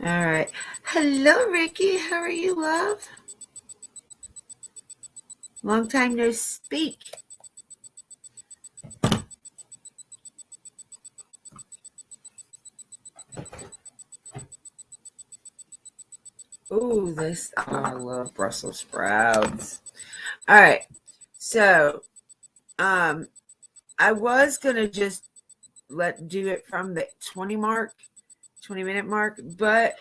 All right. Hello, Ricky. How are you, love? Long time no speak. Ooh, this. Oh, I love Brussels sprouts. All right. So, I was gonna just do it from the 20-minute mark, but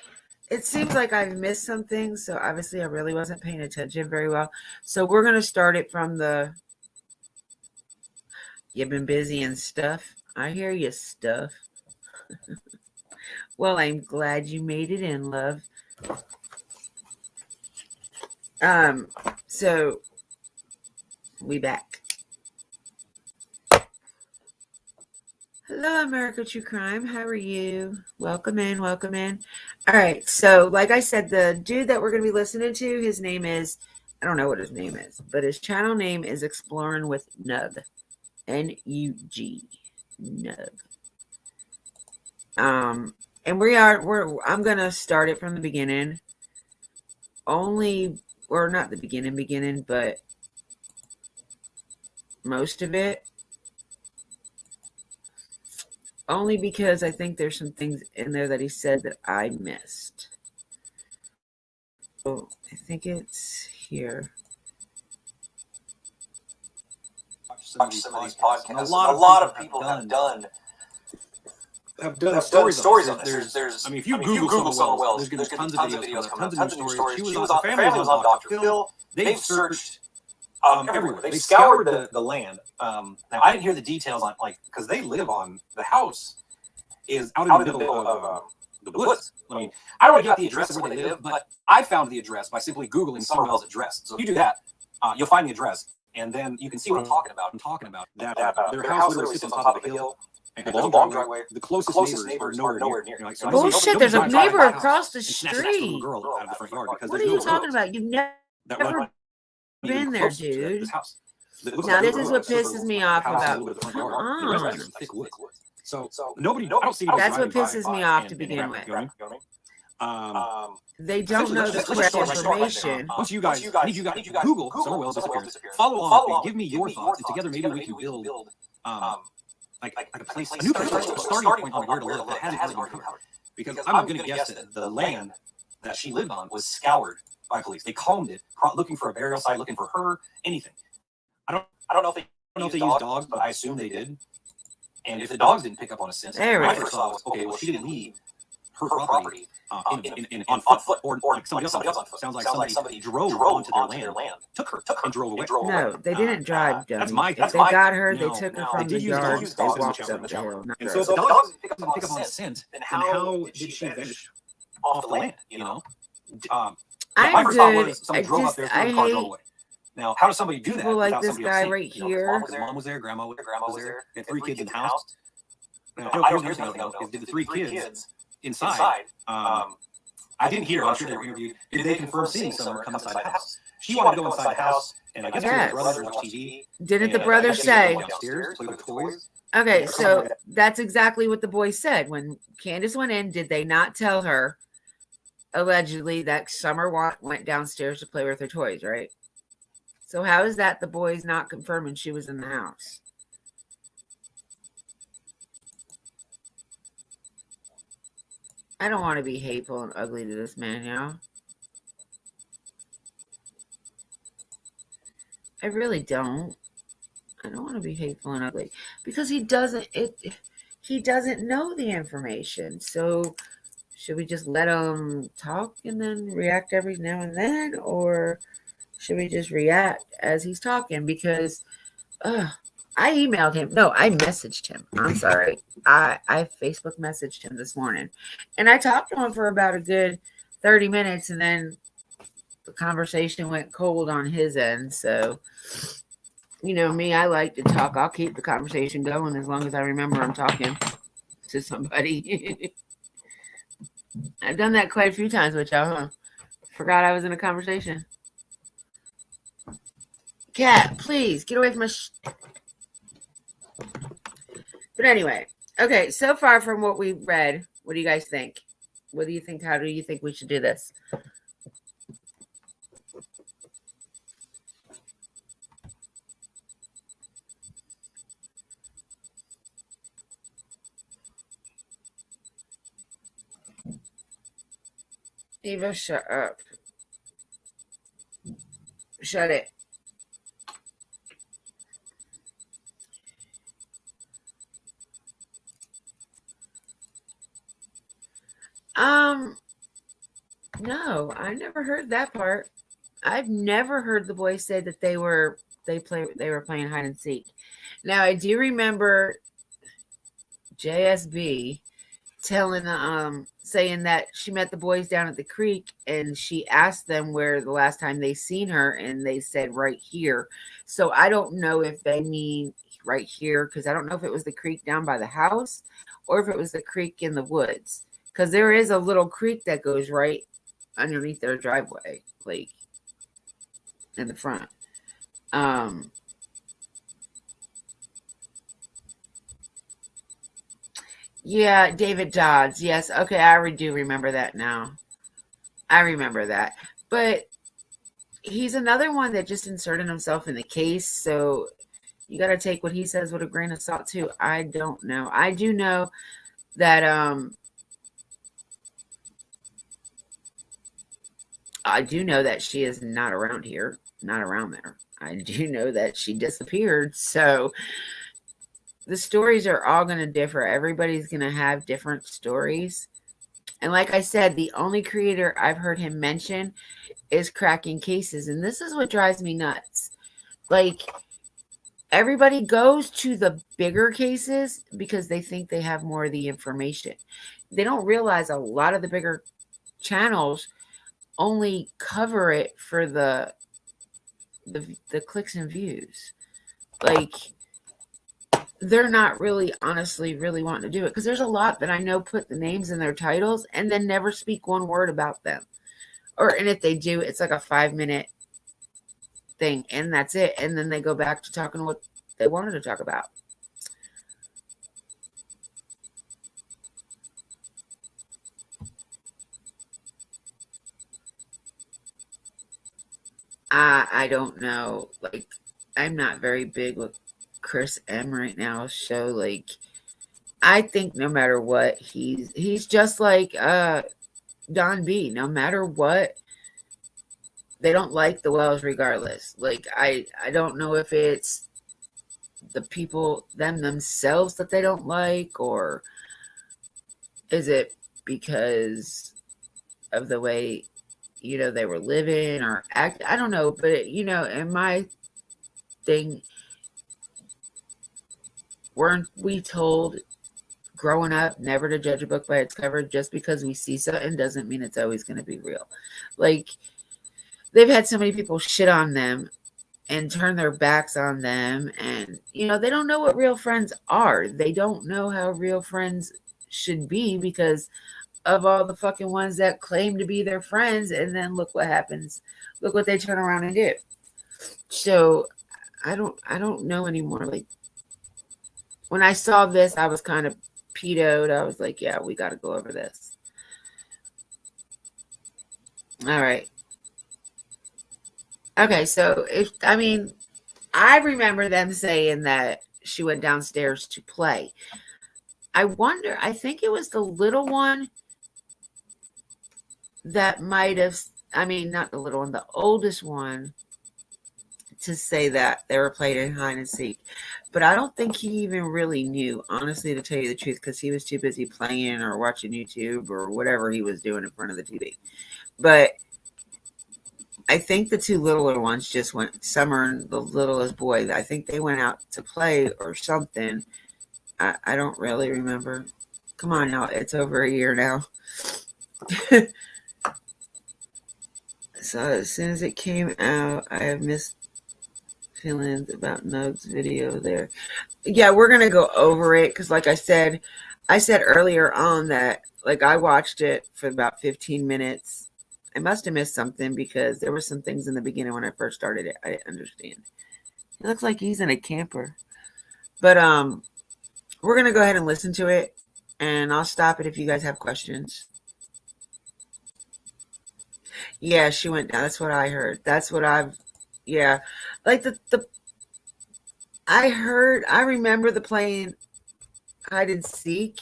it seems like I've missed some things. So obviously, I really wasn't paying attention very well. So we're gonna start it from the. You've been busy and stuff. I hear you, stuff. Well, I'm glad you made it in, love. So we back. Hello, America True Crime. How are you? Welcome in, welcome in. All right. So, like I said, the dude that we're going to be listening to, his name is, I don't know what his name is, but his channel name is Exploring with Nug. Nug. Nug. And I'm going to start it from the beginning. Or not the beginning, but most of it. Only because I think there's some things in there that he said that I missed. Oh, I think it's here. Watch some of these podcasts. A lot of people have done stories on this. I mean, if you Google Summer Wells, there's tons of videos coming up, tons of new stories. The family was on Dr. Phil. They've searched everywhere. They've scoured the land. Now, I didn't hear the details on, because they live on, the house is out in the middle of the woods. I mean, I don't get the address of where they live, but I found the address by simply Googling Summer Wells address. So if you do that, you'll find the address, and then you can see what I'm talking about. That their house literally sits on top of a hill. And there's a long driveway. The closest neighbors are nowhere near. So bullshit, there's a neighbor across the street. What are you talking about? You've never been there, dude. Now, this is what pisses me off about. Come on. So nobody, I don't see. That's what pisses me off to begin with. They don't know the correct information. Once you guys, I need you guys to Google Summer Wells disappearance. Follow along and give me your thoughts, and together maybe we can build like a place, a new place, a starting point on where to live that hasn't really been covered. Because I'm going to guess that the land that she lived on was scoured by police. They combed it, looking for a burial site, looking for her, anything. I don't know if they used dogs, but I assume they did. And if the dogs didn't pick up on a scent, my first thought was, okay, well, she didn't leave her property on foot, or like somebody else on foot. Sounds like somebody drove onto their land, took her, and drove away. No, they didn't drive. If they got her, they took her from the yard. They walked up the hill. And so if the dogs didn't pick up on a scent, then how did she vanish off the land? You know, my first thought was somebody drove up there, and the car drove away. Now, how does somebody do that? People like this guy right here. Mom was there, grandma was there, and 3 kids in the house. Now, here's the thing, is did the 3 kids inside? I didn't hear. I'm sure they were interviewed. Did they confirm seeing someone come inside the house? She wanted to go inside the house, and I guess her brother watched TV. Didn't the brother say? Downstairs, play with toys. Okay, so that's exactly what the boy said. When Candace went in, did they not tell her, allegedly, that Summer went downstairs to play with her toys, right? So how is that the boy's not confirming she was in the house? I don't want to be hateful and ugly to this man, y'all. I really don't. I don't want to be hateful and ugly because he doesn't know the information. So should we just let him talk and then react every now and then, or should we just react as he's talking? Because I emailed him. No, I messaged him. I'm sorry. I Facebook messaged him this morning. And I talked to him for about a good 30 minutes, and then the conversation went cold on his end. So, you know me, I like to talk. I'll keep the conversation going as long as I remember I'm talking to somebody. I've done that quite a few times with y'all, huh? Forgot I was in a conversation. Cat, please get away from my But anyway, okay, so far from what we read, what do you guys think? What do you think? How do you think we should do this? Eva, shut up. Shut it. No, I never heard that part. I've never heard the boys say that they were playing hide and seek. Now I do remember JSB telling saying that she met the boys down at the creek and she asked them where the last time they seen her and they said right here. So I don't know if they mean right here because I don't know if it was the creek down by the house or if it was the creek in the woods because there is a little creek that goes right underneath their driveway, like in the front. Um yeah, David Dodds. Yes. Okay, I do remember that now. I remember that. But he's another one that just inserted himself in the case, so you got to take what he says with a grain of salt too. I don't know. I do know that she is not around here, not around there. I do know that she disappeared. So the stories are all going to differ. Everybody's going to have different stories. And like I said, the only creator I've heard him mention is cracking cases. And this is what drives me nuts. Like, everybody goes to the bigger cases because they think they have more of the information. They don't realize a lot of the bigger channels only cover it for the clicks and views. Like, they're not really honestly really wanting to do it because there's a lot that I know put the names in their titles and then never speak one word about them. And if they do, it's like a 5-minute thing and that's it. And then they go back to talking what they wanted to talk about. I don't know. Like, I'm not very big with Chris M right now. So like, I think no matter what, he's just like Don B. No matter what, they don't like the Wells regardless. Like, I don't know if it's the people themselves that they don't like, or is it because of the way they were living or act. I don't know, but in my thing, weren't we told growing up never to judge a book by its cover? Just because we see something doesn't mean it's always going to be real. Like, they've had so many people shit on them and turn their backs on them, and they don't know what real friends are. They don't know how real friends should be because of all the fucking ones that claim to be their friends, and then look what happens. Look what they turn around and do. So I don't know anymore. Like, when I saw this, I was kind of pedoed. I was like, yeah, we got to go over this. All right. Okay, so I remember them saying that she went downstairs to play. I think it was the little one that might have, not the little one, the oldest one, to say that they were playing hide and seek. But I don't think he even really knew, honestly, to tell you the truth, because he was too busy playing or watching YouTube or whatever he was doing in front of the TV. But I think the two littler ones just went, Summer and the littlest boy, I think they went out to play or something. I don't really remember. Come on now, it's over a year now. So as soon as it came out, I have missed feelings about Nug's video there. Yeah, we're going to go over it because like I said earlier on that, like, I watched it for about 15 minutes. I must have missed something because there were some things in the beginning when I first started it I didn't understand. It looks like he's in a camper. But we're going to go ahead and listen to it, and I'll stop it if you guys have questions. Yeah, she went down. That's what I heard. That's what I've, yeah. Like I remember the playing hide and seek.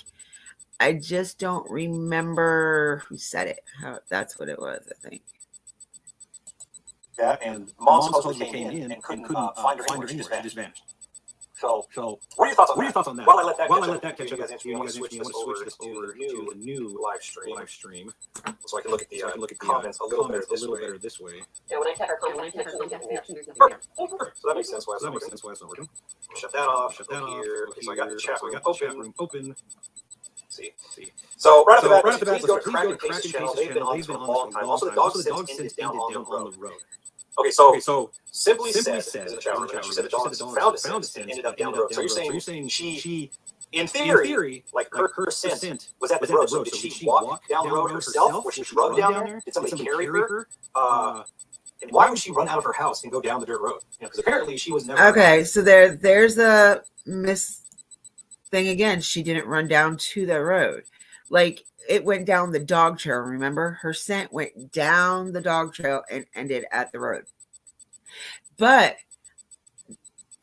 I just don't remember who said it. That's what it was, I think. Yeah, and mom supposedly came in and couldn't find her anywhere. She just vanished. So, what are your thoughts on that? While I let that catch up with you, guys interested, I want to switch this over to the new live stream, so I can look at the comments a little better this way. Yeah, when I check our comments, So that makes sense why it's not working. Shut that off. Shut that off. Here. So I got the chat room open. See. So right off the bat, please go to Crack and Case's channel. They've been on this for a long time. Also, the dog since ended down on the road. Okay, so Simply said in the chat room, she said the dogs found a scent and ended up down the road. So you're saying she, in theory, like her scent was at the road. So did she walk down the road herself? Was she drugged down there? Did somebody carry her? And why would she run out of her house and go down the dirt road? Because apparently she was never. Okay, so there's a miss thing again. She didn't run down to the road. Like, it went down the dog trail, remember? Her scent went down the dog trail and ended at the road. But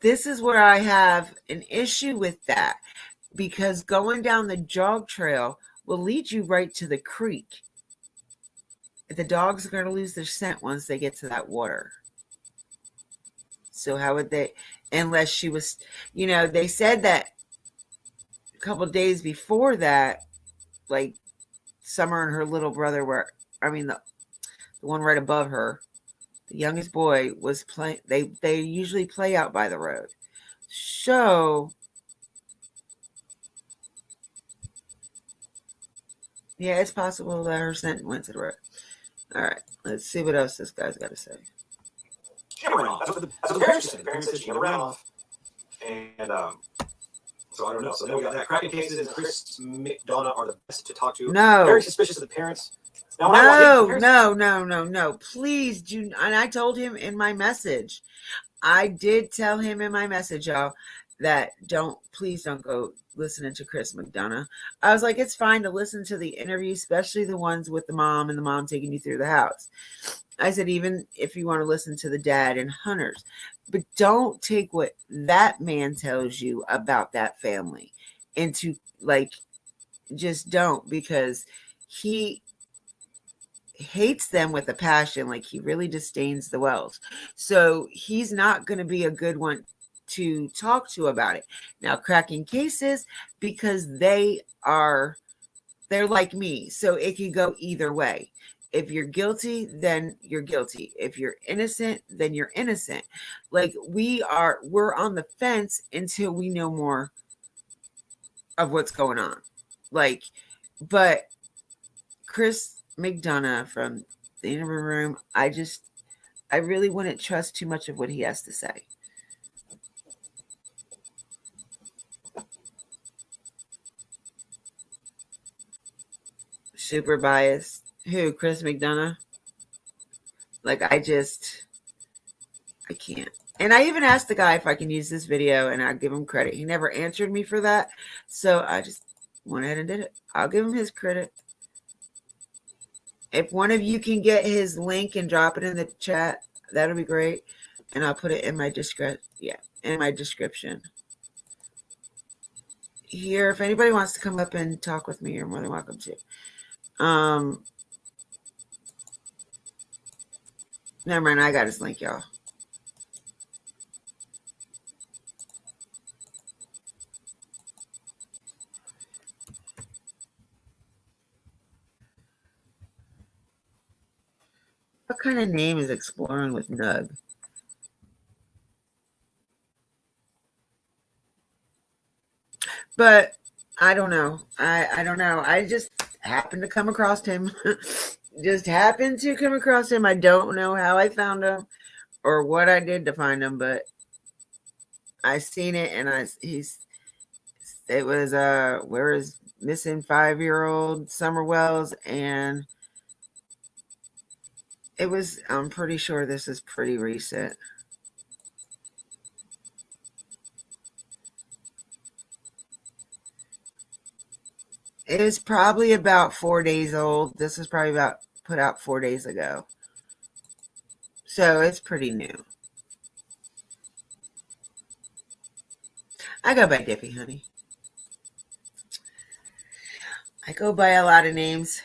this is where I have an issue with that, because going down the dog trail will lead you right to the creek. The dogs are going to lose their scent once they get to that water. So how would they, unless she was, they said that a couple of days before that, like Summer and her little brother were, the one right above her, the youngest boy was playing. They usually play out by the road. So yeah, it's possible that her scent went to the road. All right, let's see what else this guy's got to say. She never ran off. That's what the parents said. The parents said she never ran off. And so I don't know. So then we got that. Kraken Cases and Chris McDonough are the best to talk to. No. Very suspicious of the parents. No. Please do. And I told him in my message. I did tell him in my message, y'all, that please don't go listening to Chris McDonough. I was like, it's fine to listen to the interview, especially the ones with the mom and the mom taking you through the house. I said, even if you want to listen to the dad and Hunters, but don't take what that man tells you about that family into, like, just don't, because he hates them with a passion. Like, he really disdains the Wells. So he's not going to be a good one to talk to about it. Now, Cracking Cases, because they're like me. So it can go either way. If you're guilty, then you're guilty. If you're innocent, then you're innocent. Like, we're on the fence until we know more of what's going on. Like, but Chris McDonough from the interview room, I really wouldn't trust too much of what he has to say. Super biased. Who? Chris McDonough? Like, I can't. And I even asked the guy if I can use this video, and I'll give him credit. He never answered me for that. So I just went ahead and did it. I'll give him his credit. If one of you can get his link and drop it in the chat, that'll be great. And I'll put it in my description. Here, if anybody wants to come up and talk with me, you're more than welcome to. Never mind, I got his link, y'all. What kind of name is Exploring with Nug? But I don't know. I don't know. I just happened to come across him. I don't know how I found him or what I did to find him, but I seen it, and it was where is missing 5-year-old Summer Wells, and it was, I'm pretty sure this is pretty recent. It is probably about 4 days old. This was probably put out 4 days ago. So it's pretty new. I go by Dippy, honey. I go by a lot of names.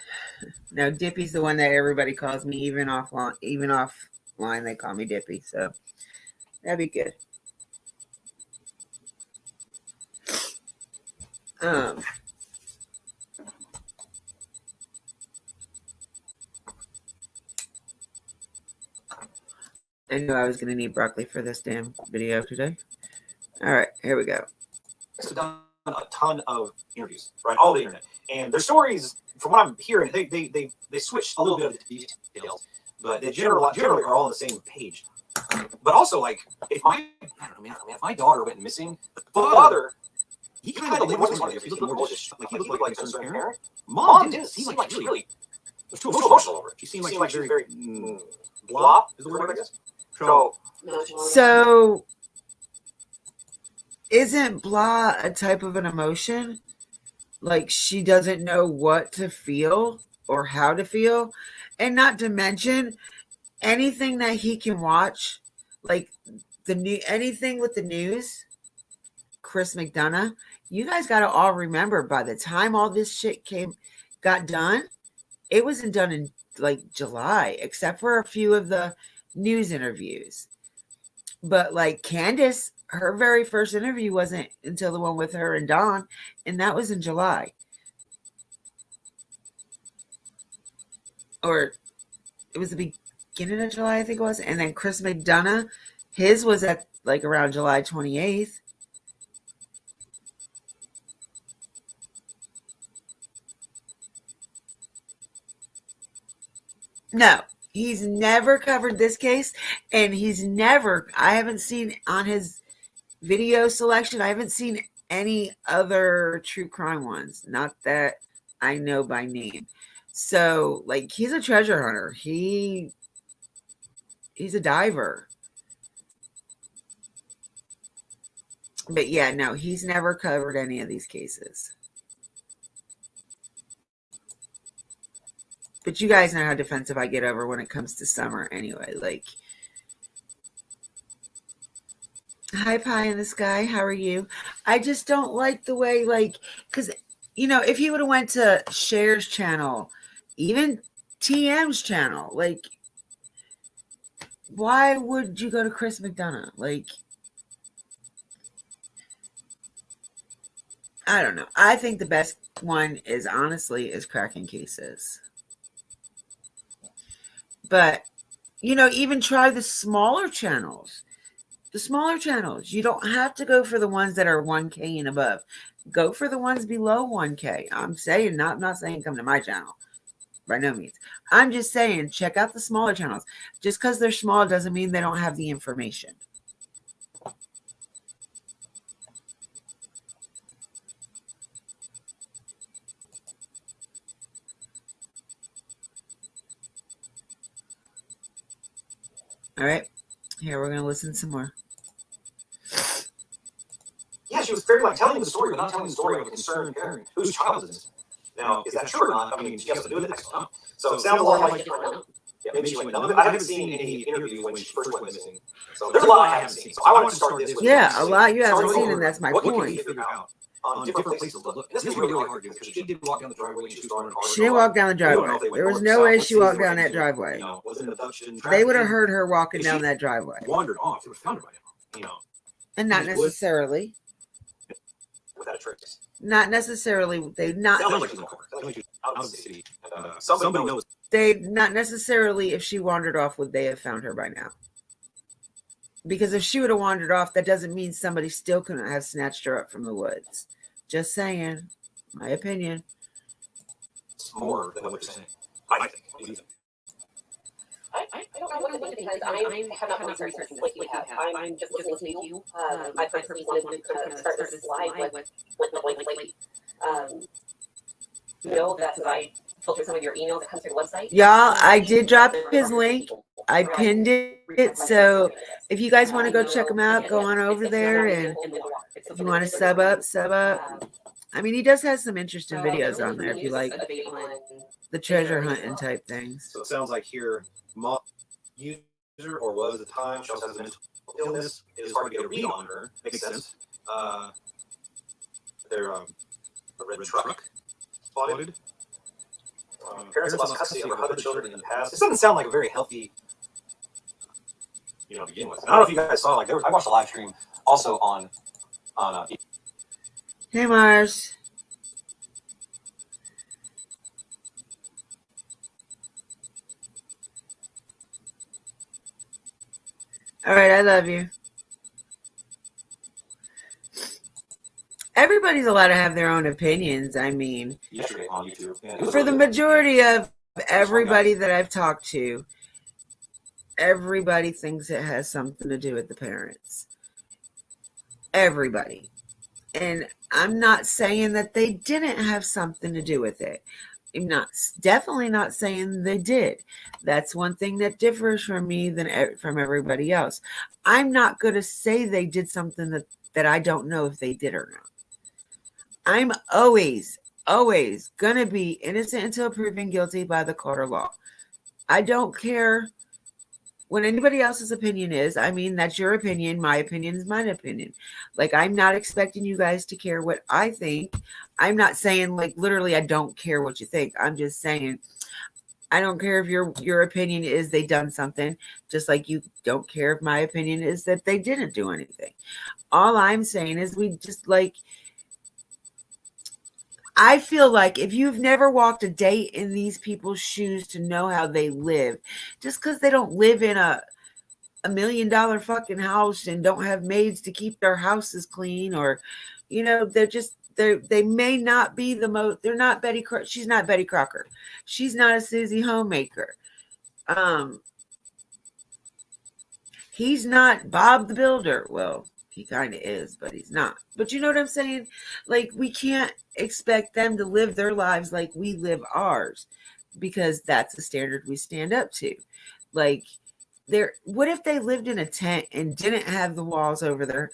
No, Dippy's the one that everybody calls me, even offline. They call me Dippy. So that'd be good. I knew I was going to need broccoli for this damn video today. All right, here we go. I've done a ton of interviews, right? All the internet, and their stories, from what I'm hearing, they switch a little bit of the details, but they generally are all on the same page. But also, like, if my daughter went missing, the father, he kind of wasn't like, he looked more like he looked like a concerned parent. Mom didn't seem like she really was too emotional over it. She seemed like she was very blah is the word, I guess. So isn't blah a type of an emotion? Like she doesn't know what to feel or how to feel, and not to mention anything that he can watch, like anything with the news. Chris McDonough, you guys got to all remember, by the time all this shit got done, it wasn't done in like July, except for a few of the news interviews. But like Candace, her very first interview wasn't until the one with her and Don, and that was in July. Or it was the beginning of July, I think it was. And then Chris McDonough, his was at like around July 28th. No, he's never covered this case, and I haven't seen on his video selection, I haven't seen any other true crime ones, not that I know by name. So, like, he's a treasure hunter. He's a diver. But yeah, no, he's never covered any of these cases. But you guys know how defensive I get over when it comes to Summer anyway. Like, hi, pie in the sky. How are you? I just don't like the way, like, because, you know, if he would have went to Cher's channel, even TM's channel, like, why would you go to Chris McDonough? Like, I don't know. I think the best one is cracking cases. But, you know, even try the smaller channels. The smaller channels. You don't have to go for the ones that are 1K and above. Go for the ones below 1K. I'm not saying come to my channel. By no means. I'm just saying check out the smaller channels. Just because they're small doesn't mean they don't have the information. All right. Here, we're going to listen some more. Yeah, she was very like telling the story, but not telling the story of a concerned parent whose child is missing. Now, is that true or not? I mean, she has to do it next time. So it sounds a lot like maybe she went numb. I haven't seen any interview when she first went missing. So there's a lot I haven't seen. So I wanted to start this with a lot you haven't seen, and that's my point. What can you figure out on different places to look? This is really hard to do because she did walk down the driveway and she was on her car. She didn't walk down the driveway. There was no way she walked down that driveway. They would have heard her walking down that driveway. Wandered off. It was found by now. You know. And not necessarily. Without a trace. Not necessarily. They not. Sounds like she's out of the city. Somebody knows. They not necessarily. If she wandered off, would they have found her by now? Because if she would have wandered off, that doesn't mean somebody still couldn't have snatched her up from the woods. Just saying, my opinion. It's more than what you're saying. I think. What do you think? I don't know what to think because I have not researched like you have. I'm just listening to you. I personally wanted to kind of start this live with you know, that's I filter some of your emails that come through the website. Y'all, I did drop his link. I pinned it. So if you guys want to go check him out, go on over there. And if you want to sub up. I mean, he does have some interesting videos on there if you like the treasure hunting type things. So it sounds like here, you or was at the time. She also has a mental illness. It is hard to get a read on her. Makes sense. They're a red truck spotted. Parents have lost custody of other children in the past. This doesn't sound like a very healthy, to begin with. I don't know if you guys saw, like, I watched a live stream also on. Hey, Mars. All right, I love you. Everybody's allowed to have their own opinions. I mean, yesterday on YouTube. Yeah, for the majority of everybody that I've talked to, everybody thinks it has something to do with the parents. Everybody. And I'm not saying that they didn't have something to do with it. I'm definitely not saying they did. That's one thing that differs from me from everybody else. I'm not going to say they did something that I don't know if they did or not. I'm always going to be innocent until proven guilty by the court of law. I don't care what anybody else's opinion is. I mean, that's your opinion. My opinion is my opinion. Like, I'm not expecting you guys to care what I think. I'm not saying, like, literally, I don't care what you think. I'm just saying, I don't care if your opinion is they done something, just like you don't care if my opinion is that they didn't do anything. All I'm saying is we just, like, I feel like if you've never walked a day in these people's shoes to know how they live, just because they don't live in a $1 million fucking house and don't have maids to keep their houses clean, or, they may not be the most, they're not she's not Betty Crocker. She's not a Susie Homemaker. He's not Bob the Builder. Well, he kind of is, but he's not. But you know what I'm saying? Like, we can't expect them to live their lives like we live ours, because that's the standard we stand up to. Like, what if they lived in a tent and didn't have the walls over their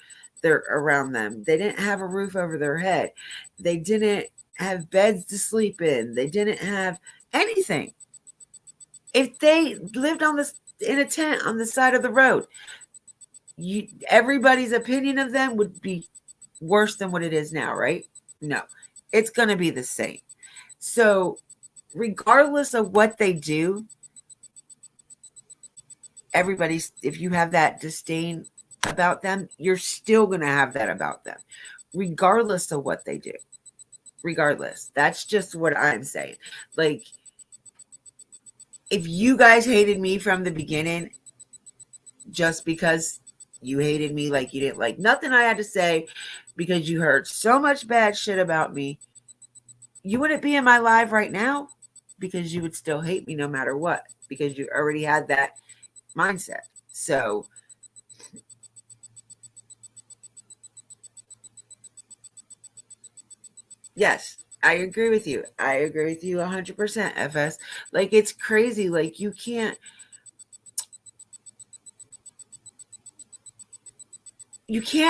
around them? They didn't have a roof over their head. They didn't have beds to sleep in. They didn't have anything. If they lived in a tent on the side of the road, everybody's opinion of them would be worse than what it is now, right? No, it's going to be the same. So regardless of what they do, if you have that disdain about them, you're still going to have that about them, regardless of what they do. Regardless. That's just what I'm saying. Like, if you guys hated me from the beginning, just because you hated me, like you didn't like nothing I had to say, because you heard so much bad shit about me, you wouldn't be in my live right now, because you would still hate me no matter what, because you already had that mindset. So yes, I agree with you. I agree with you 100%, FS. Like, it's crazy. Like, you can't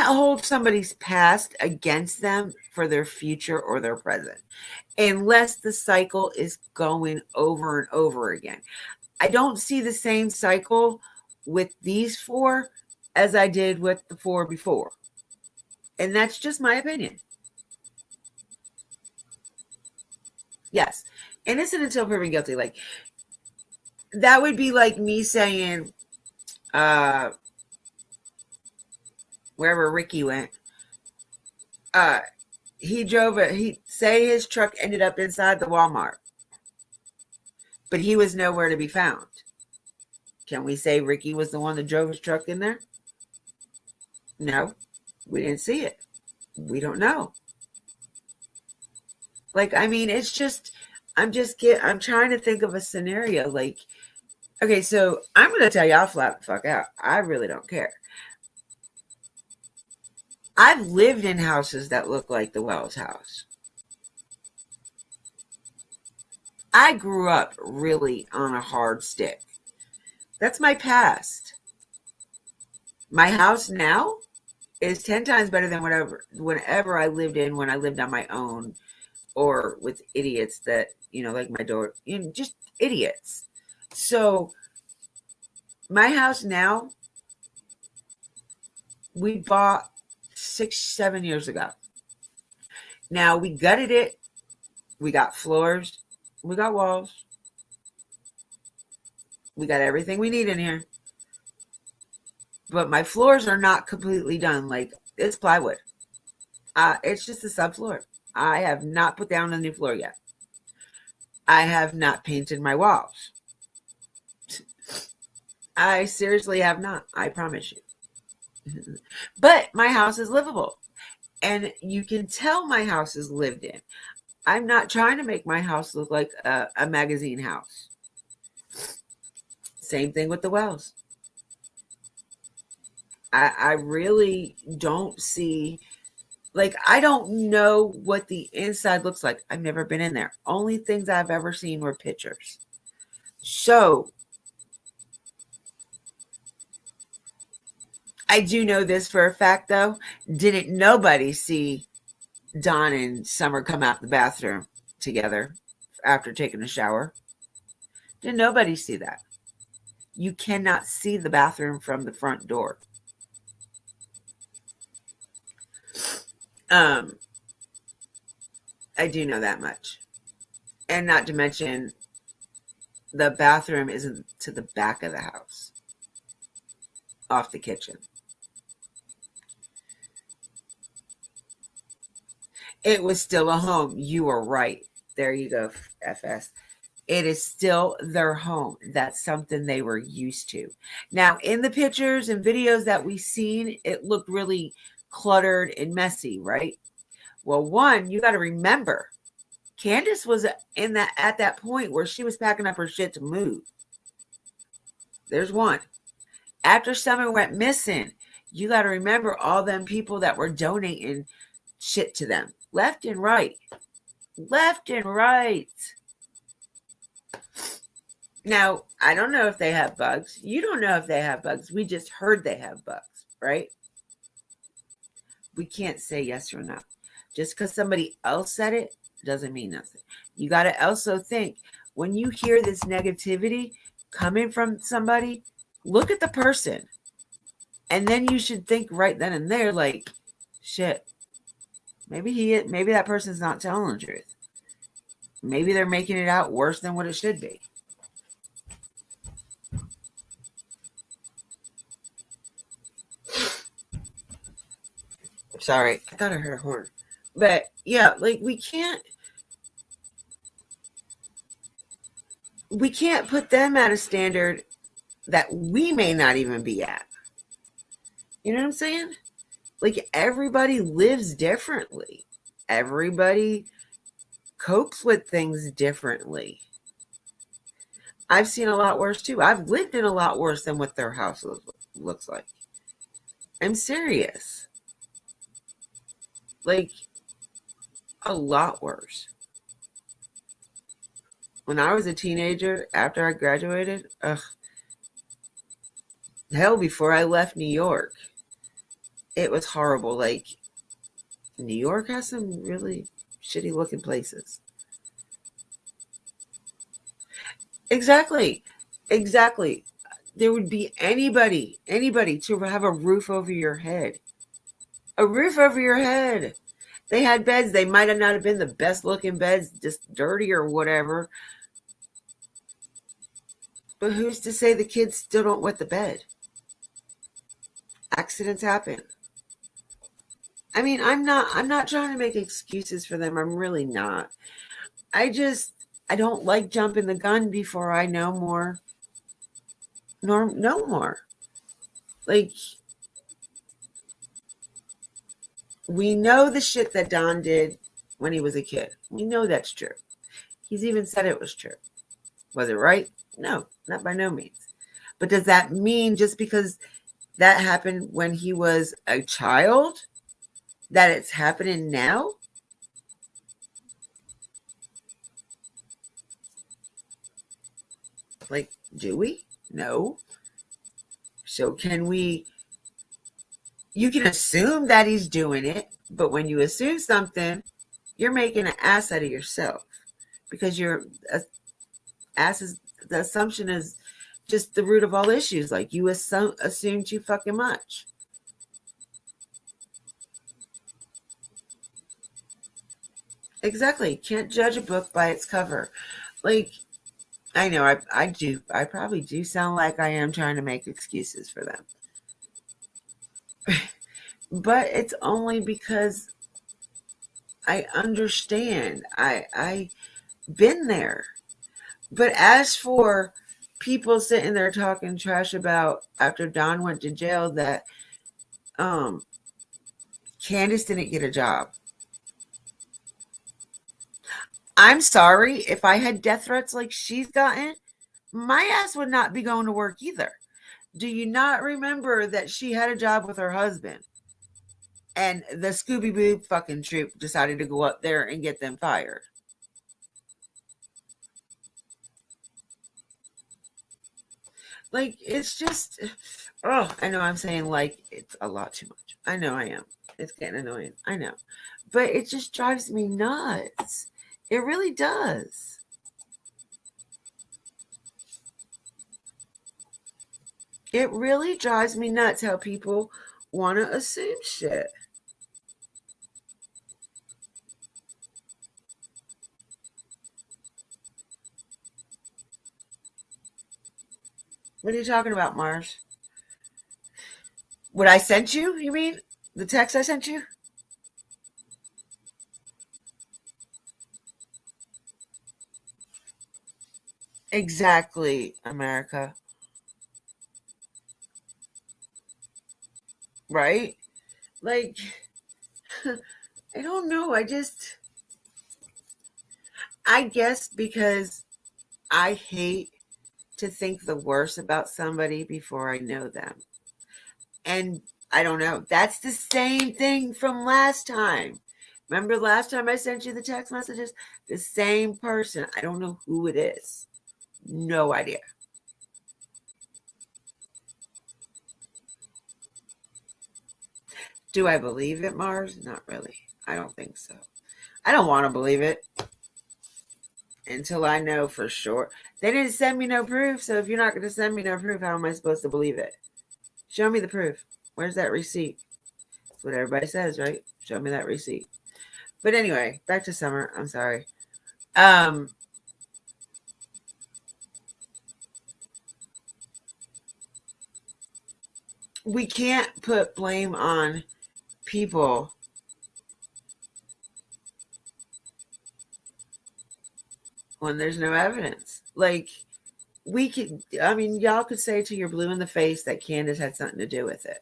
hold somebody's past against them for their future or their present, unless the cycle is going over and over again. I don't see the same cycle with these 4 as I did with the 4 before. And that's just my opinion. Yes. Innocent until proven guilty. Like, that would be like me saying, wherever Ricky went, say his truck ended up inside the Walmart, but he was nowhere to be found. Can we say Ricky was the one that drove his truck in there? No, we didn't see it. We don't know. Like, I mean, it's just, I'm trying to think of a scenario. Like, okay, so I'm going to tell y'all flat the fuck out. I really don't care. I've lived in houses that look like the Wells house. I grew up really on a hard stick. That's my past. My house now is 10 times better than whenever I lived in when I lived on my own, or with idiots that, like my daughter, just idiots. So My house now, we bought 6-7 years ago. Now we gutted it. We got floors. We got walls. We got everything we need in here. But my floors are not completely done. Like, it's plywood. It's just a subfloor. I have not put down a new floor yet. I have not painted my walls. I seriously have not. I promise you. But my house is livable. And you can tell my house is lived in. I'm not trying to make my house look like a magazine house. Same thing with the wells. I really don't see, like, I don't know what the inside looks like. I've never been in there. Only things I've ever seen were pictures. So I do know this for a fact, though. Didn't nobody see Don and Summer come out the bathroom together after taking a shower? Didn't nobody see that? You cannot see the bathroom from the front door. I do know that much. And not to mention, the bathroom isn't to the back of the house, off the kitchen. It was still a home. You were right. There you go, FS. It is still their home. That's something they were used to. Now, in the pictures and videos that we've seen, it looked really cluttered and messy, right? Well, one, you got to remember, Candace was at that point where she was packing up her shit to move. There's one. After Summer went missing, you got to remember all them people that were donating shit to them, left and right. Left and right. Now, I don't know if they have bugs. You don't know if they have bugs. We just heard they have bugs, right? We can't say yes or no. Just because somebody else said it doesn't mean nothing. You got to also think, when you hear this negativity coming from somebody, look at the person. And then you should think right then and there, like, shit, maybe that person's not telling the truth. Maybe they're making it out worse than what it should be. Sorry, I thought I heard a horn. But yeah, like, we can't put them at a standard that we may not even be at. You know what I'm saying? Like, everybody lives differently. Everybody copes with things differently. I've seen a lot worse too. I've lived in a lot worse than what their house looks like. I'm serious. Like, a lot worse. When I was a teenager, after I graduated, hell, before I left New York, it was horrible. Like, New York has some really shitty looking places. Exactly. There would be anybody to have a roof over your head. A roof over your head. They had beds. They might have not have been the best looking beds, just dirty or whatever. But who's to say the kids still don't wet the bed? Accidents happen. I mean, I'm not trying to make excuses for them. I'm really not. I don't like jumping the gun before I know more. Know more. Like, we know the shit that Don did when he was a kid. We know that's true. He's even said it was true. Was it right? No, not by no means. But does that mean just because that happened when he was a child that it's happening now? Like, do we? No. So can we? You can assume that he's doing it, but when you assume something, you're making an ass out of yourself, because the assumption is just the root of all issues. Like, you assumed too fucking much. Exactly. Can't judge a book by its cover. Like, I know I probably do sound like I am trying to make excuses for them. But it's only because I understand. I been there. But as for people sitting there talking trash about after Don went to jail that Candace didn't get a job. I'm sorry, if I had death threats like she's gotten, my ass would not be going to work either. Do you not remember that she had a job with her husband? And the Scooby-Doo fucking troop decided to go up there and get them fired. Like, it's just, oh, I know I'm saying like it's a lot too much. I know I am. It's getting annoying. I know. But it just drives me nuts. It really does. It really drives me nuts how people want to assume shit. What are you talking about, Mars? What I sent you, you mean? The text I sent you? Exactly, America. Right? Like, I don't know. I guess because I hate to think the worst about somebody before I know them. And I don't know. That's the same thing from last time. Remember last time I sent you the text messages? The same person. I don't know who it is. No idea. Do I believe it, Mars? Not really. I don't think so. I don't want to believe it until I know for sure. They didn't send me no proof, so if you're not going to send me no proof, how am I supposed to believe it? Show me the proof. Where's that receipt? That's what everybody says, right? Show me that receipt. But anyway, back to Summer. I'm sorry. We can't put blame on people when there's no evidence. Like, we could, I mean, y'all could say till you're blue in the face that Candace had something to do with it.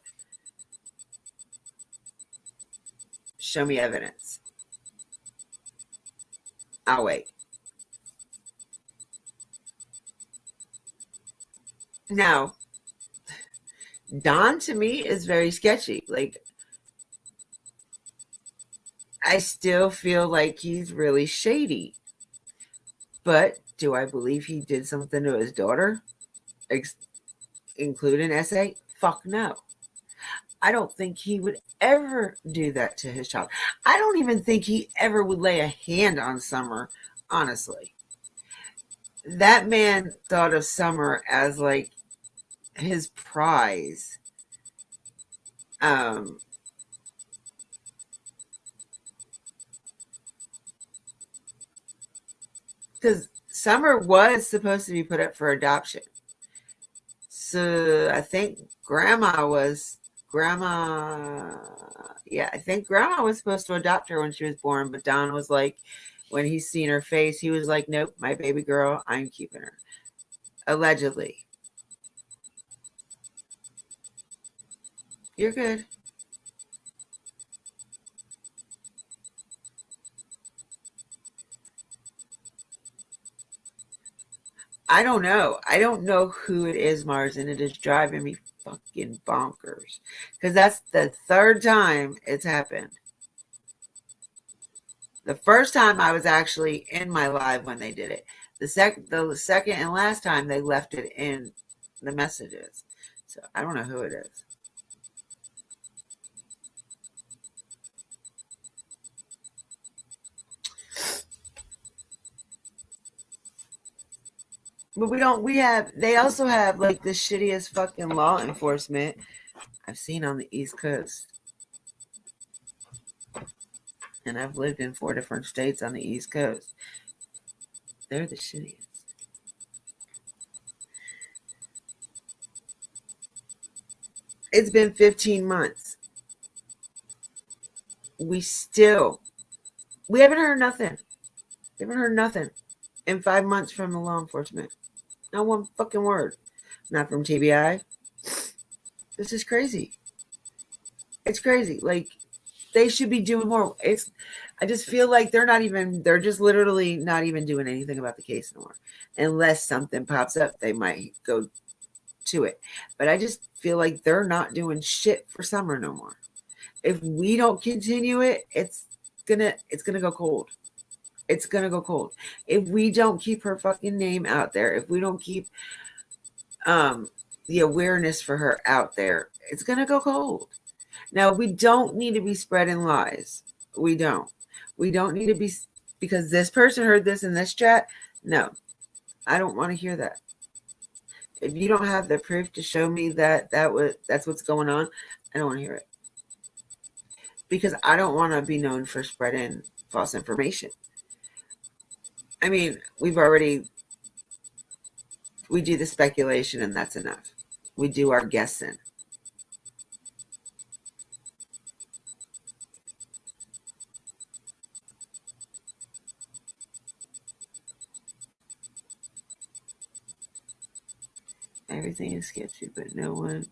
Show me evidence. I'll wait. Now, Don to me is very sketchy. Like, I still feel like he's really shady. But do I believe he did something to his daughter? Include an essay? Fuck no. I don't think he would ever do that to his child. I don't even think he ever would lay a hand on Summer, honestly. That man thought of Summer as like his prize. Because Summer was supposed to be put up for adoption. So I think I think grandma was supposed to adopt her when she was born, but Don was like, when he's seen her face, he was like, nope, my baby girl, I'm keeping her. Allegedly. You're good. I don't know. I don't know who it is, Mars, and it is driving me fucking bonkers. Because that's the third time it's happened. The first time I was actually in my live when they did it. The second and last time they left it in the messages. So I don't know who it is. But they also have like the shittiest fucking law enforcement I've seen on the East Coast. And I've lived in 4 different states on the East Coast. They're the shittiest. It's been 15 months. We haven't heard nothing. We haven't heard nothing in 5 months from the law enforcement. Not one fucking word. Not from TBI. This is crazy. It's crazy. Like, they should be doing more. I just feel like they're just literally not even doing anything about the case anymore. Unless something pops up, they might go to it. But I just feel like they're not doing shit for Summer no more. If we don't continue it, it's gonna go cold. It's gonna go cold. If we don't keep her fucking name out there, if we don't keep the awareness for her out there, it's gonna go cold. Now, we don't need to be spreading lies. We don't need to be, because this person heard this in this chat. No, I don't want to hear that. If you don't have the proof to show me that's what's going on, I don't want to hear it. Because I don't want to be known for spreading false information. I mean, we do the speculation and that's enough. We do our guessing. Everything is sketchy, but no one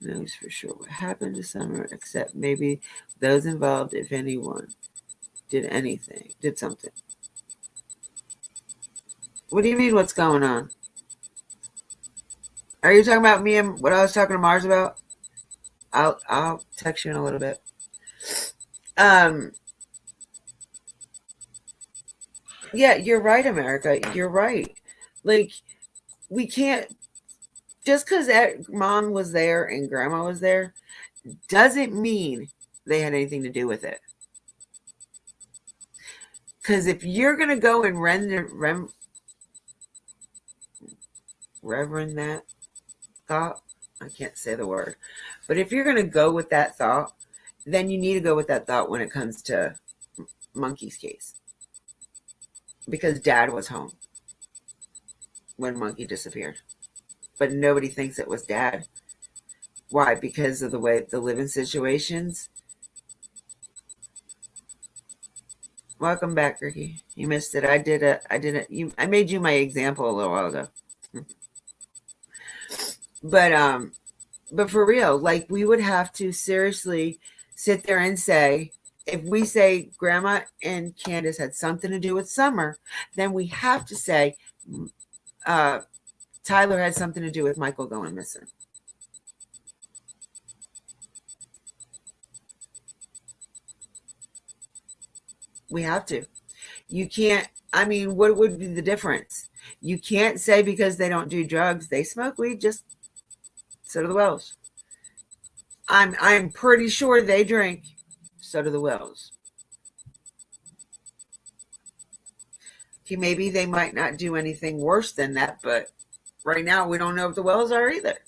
knows for sure what happened to Summer except maybe those involved, if anyone did something. What do you mean, what's going on? Are you talking about me and what I was talking to Mars about? I'll text you in a little bit. Yeah, you're right, America. You're right. Like, we can't, just because mom was there and grandma was there doesn't mean they had anything to do with it. Because if you're going to go and reverend that thought, I can't say the word, but if you're going to go with that thought, then you need to go with that thought when it comes to Monkey's case. Because dad was home when Monkey disappeared. But nobody thinks it was dad. Why? Because of the way the living situations. Welcome back, Ricky. You missed it. I made you my example a little while ago. But for real, like, we would have to seriously sit there and say, if we say Grandma and Candace had something to do with Summer, then we have to say Tyler had something to do with Michael going missing. We have to. You can't, I mean, what would be the difference? You can't say because they don't do drugs, they smoke weed, just so do the Wells. I'm pretty sure they drink, so do the Wells. Okay, maybe they might not do anything worse than that, but right now we don't know if the Wells are either.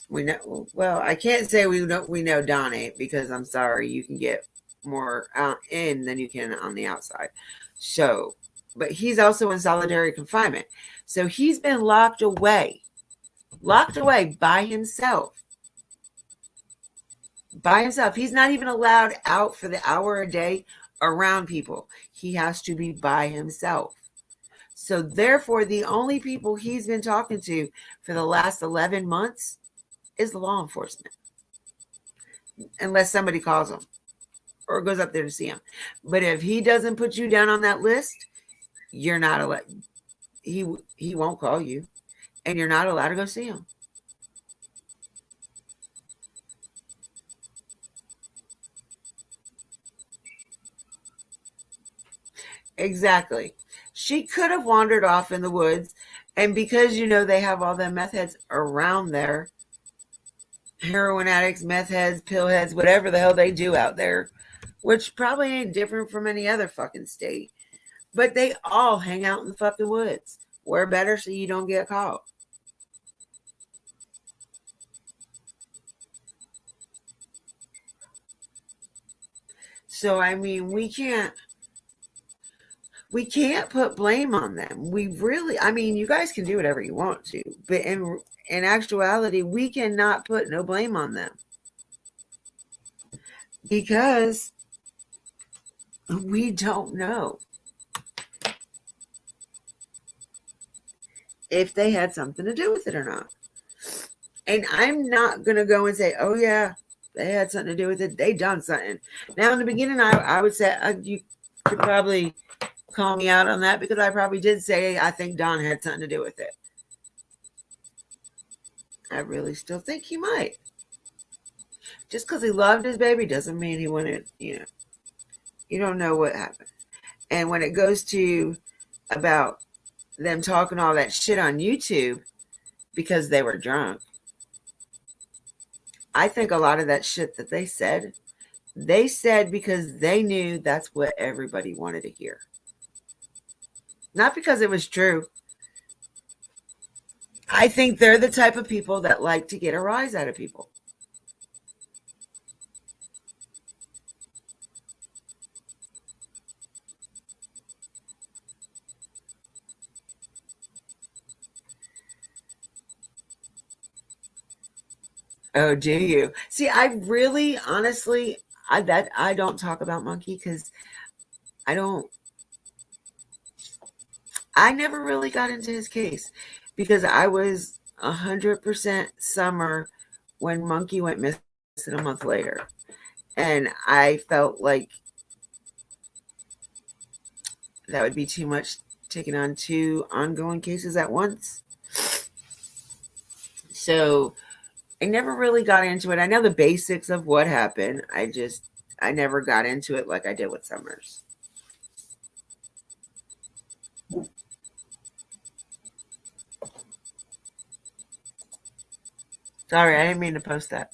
We know, well, I can't say we know Donnie, because I'm sorry, you can get more in than you can on the outside. So, but he's also in solitary confinement. So he's been locked away by himself. He's not even allowed out for the hour a day around people. He has to be by himself. So therefore, the only people he's been talking to for the last 11 months is the law enforcement. Unless somebody calls him or goes up there to see him. But if he doesn't put you down on that list, you're not allowed. He won't call you, and you're not allowed to go see him. Exactly. She could have wandered off in the woods, and because they have all the meth heads around there, heroin addicts, meth heads, pill heads, whatever the hell they do out there, which probably ain't different from any other fucking state, but they all hang out in the fucking woods. wear better so you don't get caught. So I mean, we can't put blame on them. We really, I mean, you guys can do whatever you want to, but in actuality, we cannot put no blame on them because we don't know if they had something to do with it or not. And I'm not going to go and say, oh yeah, they had something to do with it. They done something. Now in the beginning, I would say you could probably call me out on that because I probably did say I think Don had something to do with it. I really still think he might. Just because he loved his baby doesn't mean he wanted, you don't know what happened. And when it goes to about them talking all that shit on YouTube because they were drunk, I think a lot of that shit that they said because they knew that's what everybody wanted to hear. Not because it was true. I think they're the type of people that like to get a rise out of people. Oh, do you? See, I really, honestly, I don't talk about Monkey because I never really got into his case because I was 100% Summer when Monkey went missing a month later, and I felt like that would be too much taking on 2 ongoing cases at once. So I never really got into it. I know the basics of what happened. I never got into it like I did with Summers. Sorry, I didn't mean to post that.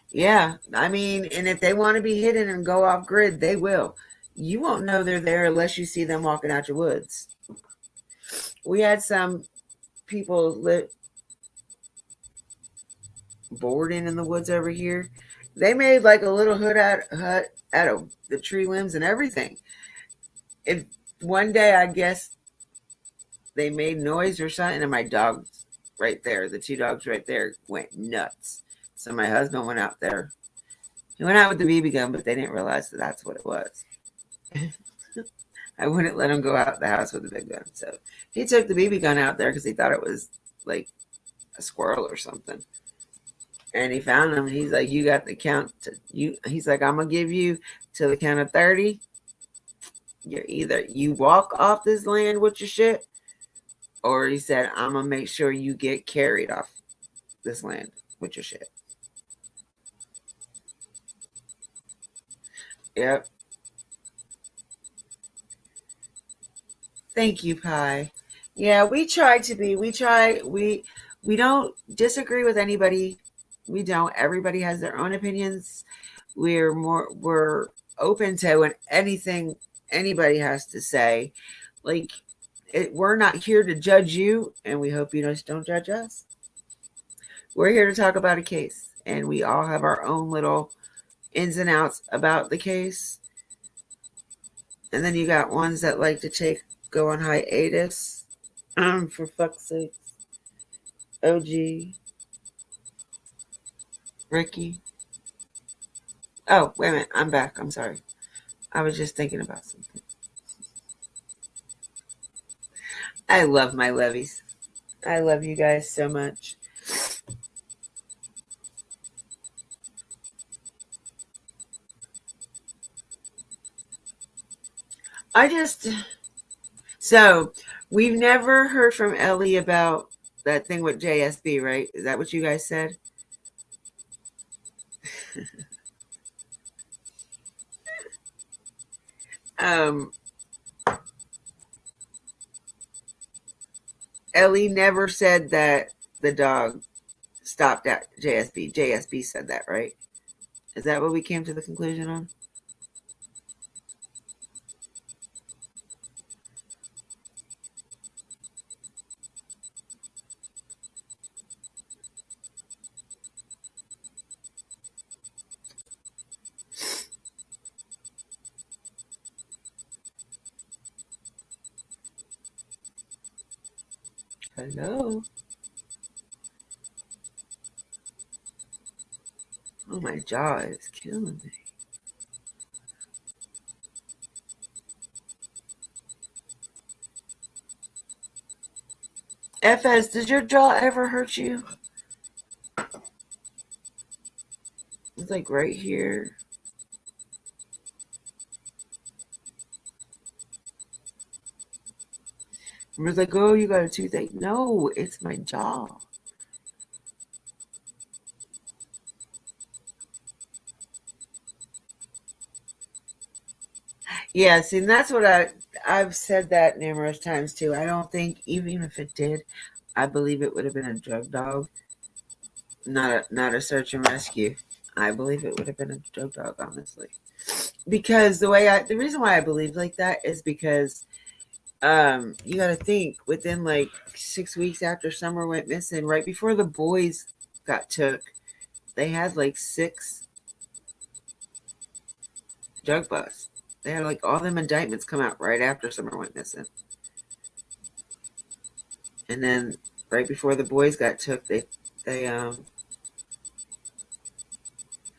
Yeah, I mean, and if they want to be hidden and go off grid, they will. You won't know they're there unless you see them walking out your woods. We had some people boarding in the woods over here. They made like a little hut out of the tree limbs and everything. If one day I guess they made noise or something, and my dogs right there, the 2 dogs right there, went nuts. So my husband went out there. He went out with the BB gun, but they didn't realize that that's what it was. I wouldn't let him go out the house with a big gun. So he took the BB gun out there because he thought it was like a squirrel or something. And he found him. He's like, you got the count to you. He's like, I'm going to give you till the count of 30. You're either you walk off this land with your shit, or he said, I'm going to make sure you get carried off this land with your shit. Yep. Thank you, Pi. Yeah, we don't disagree with anybody. We don't. Everybody has their own opinions. We're open to anything anybody has to say. Like, we're not here to judge you, and we hope you just don't judge us. We're here to talk about a case, and we all have our own little ins and outs about the case. And then you got ones that like to go on hiatus. For fuck's sake. OG. Ricky. Oh, wait a minute. I'm back. I'm sorry. I was just thinking about something. I love my levies. I love you guys so much. So we've never heard from Ellie about that thing with JSB, right? Is that what you guys said? Ellie never said that the dog stopped at JSB. JSB said that, right? Is that what we came to the conclusion on? Hello? Oh, my jaw is killing me. FS, did your jaw ever hurt you? It's like right here. I was like, oh, you got a toothache. No, it's my jaw. Yeah, see, and that's what I've said that numerous times too. I don't think even if it did, I believe it would have been a drug dog, not a search and rescue. I believe it would have been a drug dog, honestly. Because the reason why I believe like that is because you got to think within like 6 weeks after Summer went missing, right before the boys got took, they had like 6 drug busts. They had like all them indictments come out right after Summer went missing. And then right before the boys got took, they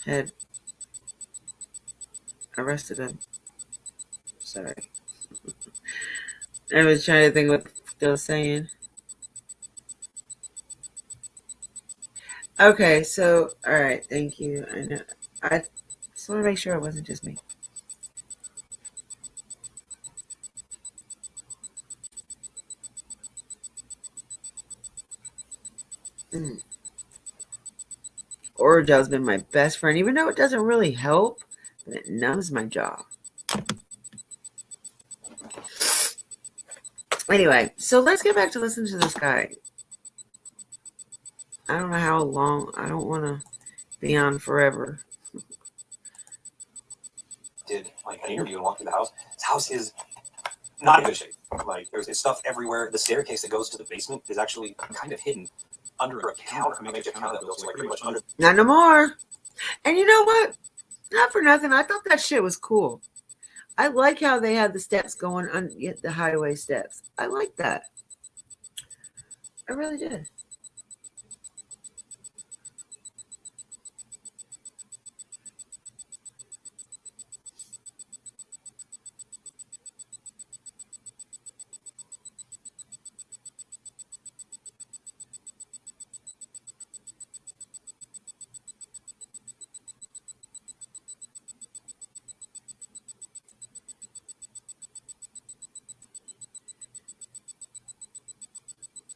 had arrested him. Sorry. I was trying to think what they were saying. Okay, so all right, thank you. I know. I just want to make sure it wasn't just me. Orogel's been my best friend, even though it doesn't really help, but it numbs my jaw. Anyway, so let's get back to listening to this guy. I don't know how long. I don't want to be on forever. Did like an interview and walked through the house. His house is not in good shape. Like there's stuff everywhere. The staircase that goes to the basement is actually kind of hidden under a counter. I mean, a counter that goes like pretty much under. Not no more. And you know what? Not for nothing. I thought that shit was cool. I like how they had the steps going on the highway steps. I like that. I really did.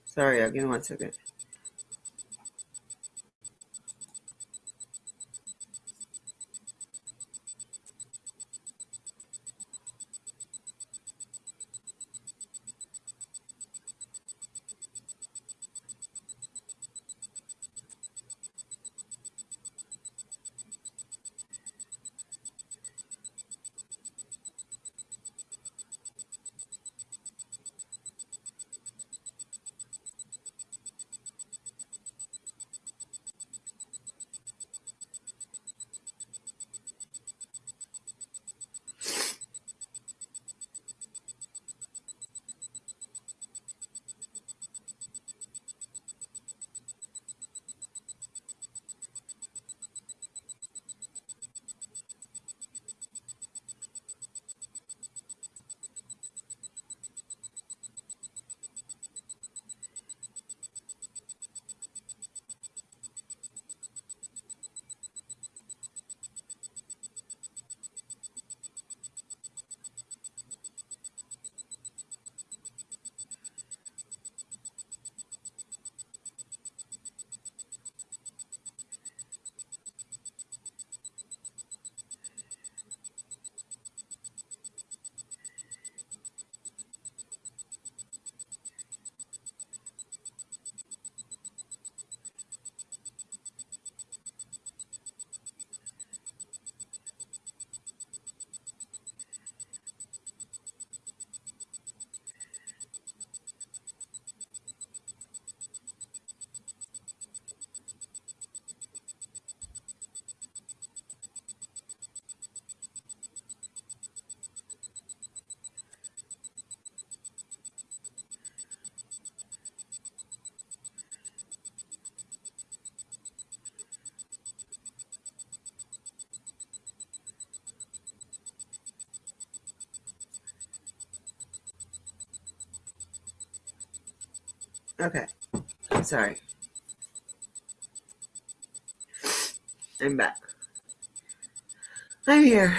Sorry, I'll give me 1 second. Okay. I'm sorry. I'm back. I'm here.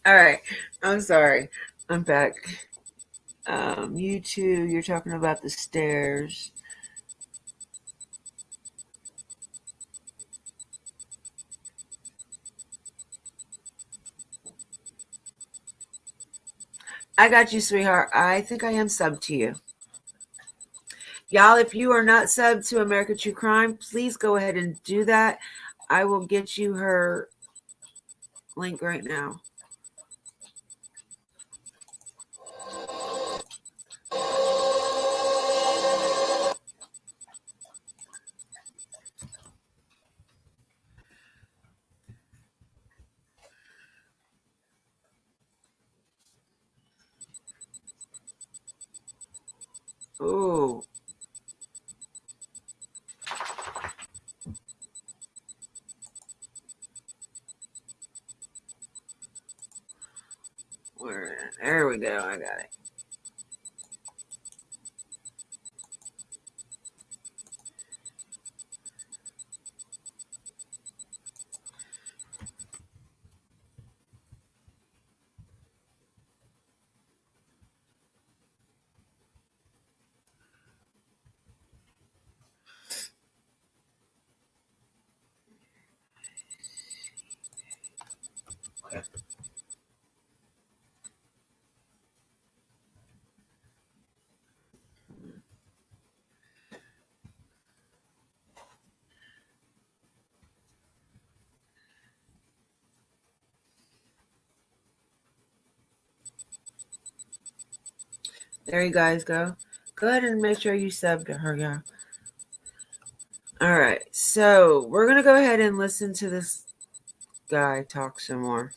All right. I'm sorry. I'm back. You two, you're talking about the stairs. I got you, sweetheart. I think I am subbed to you. Y'all, if you are not subbed to America True Crime, please go ahead and do that. I will get you her link right now. Ooh. There we go. I got it. There you guys go. Go ahead and make sure you sub to her, y'all. All right. So we're going to go ahead and listen to this guy talk some more.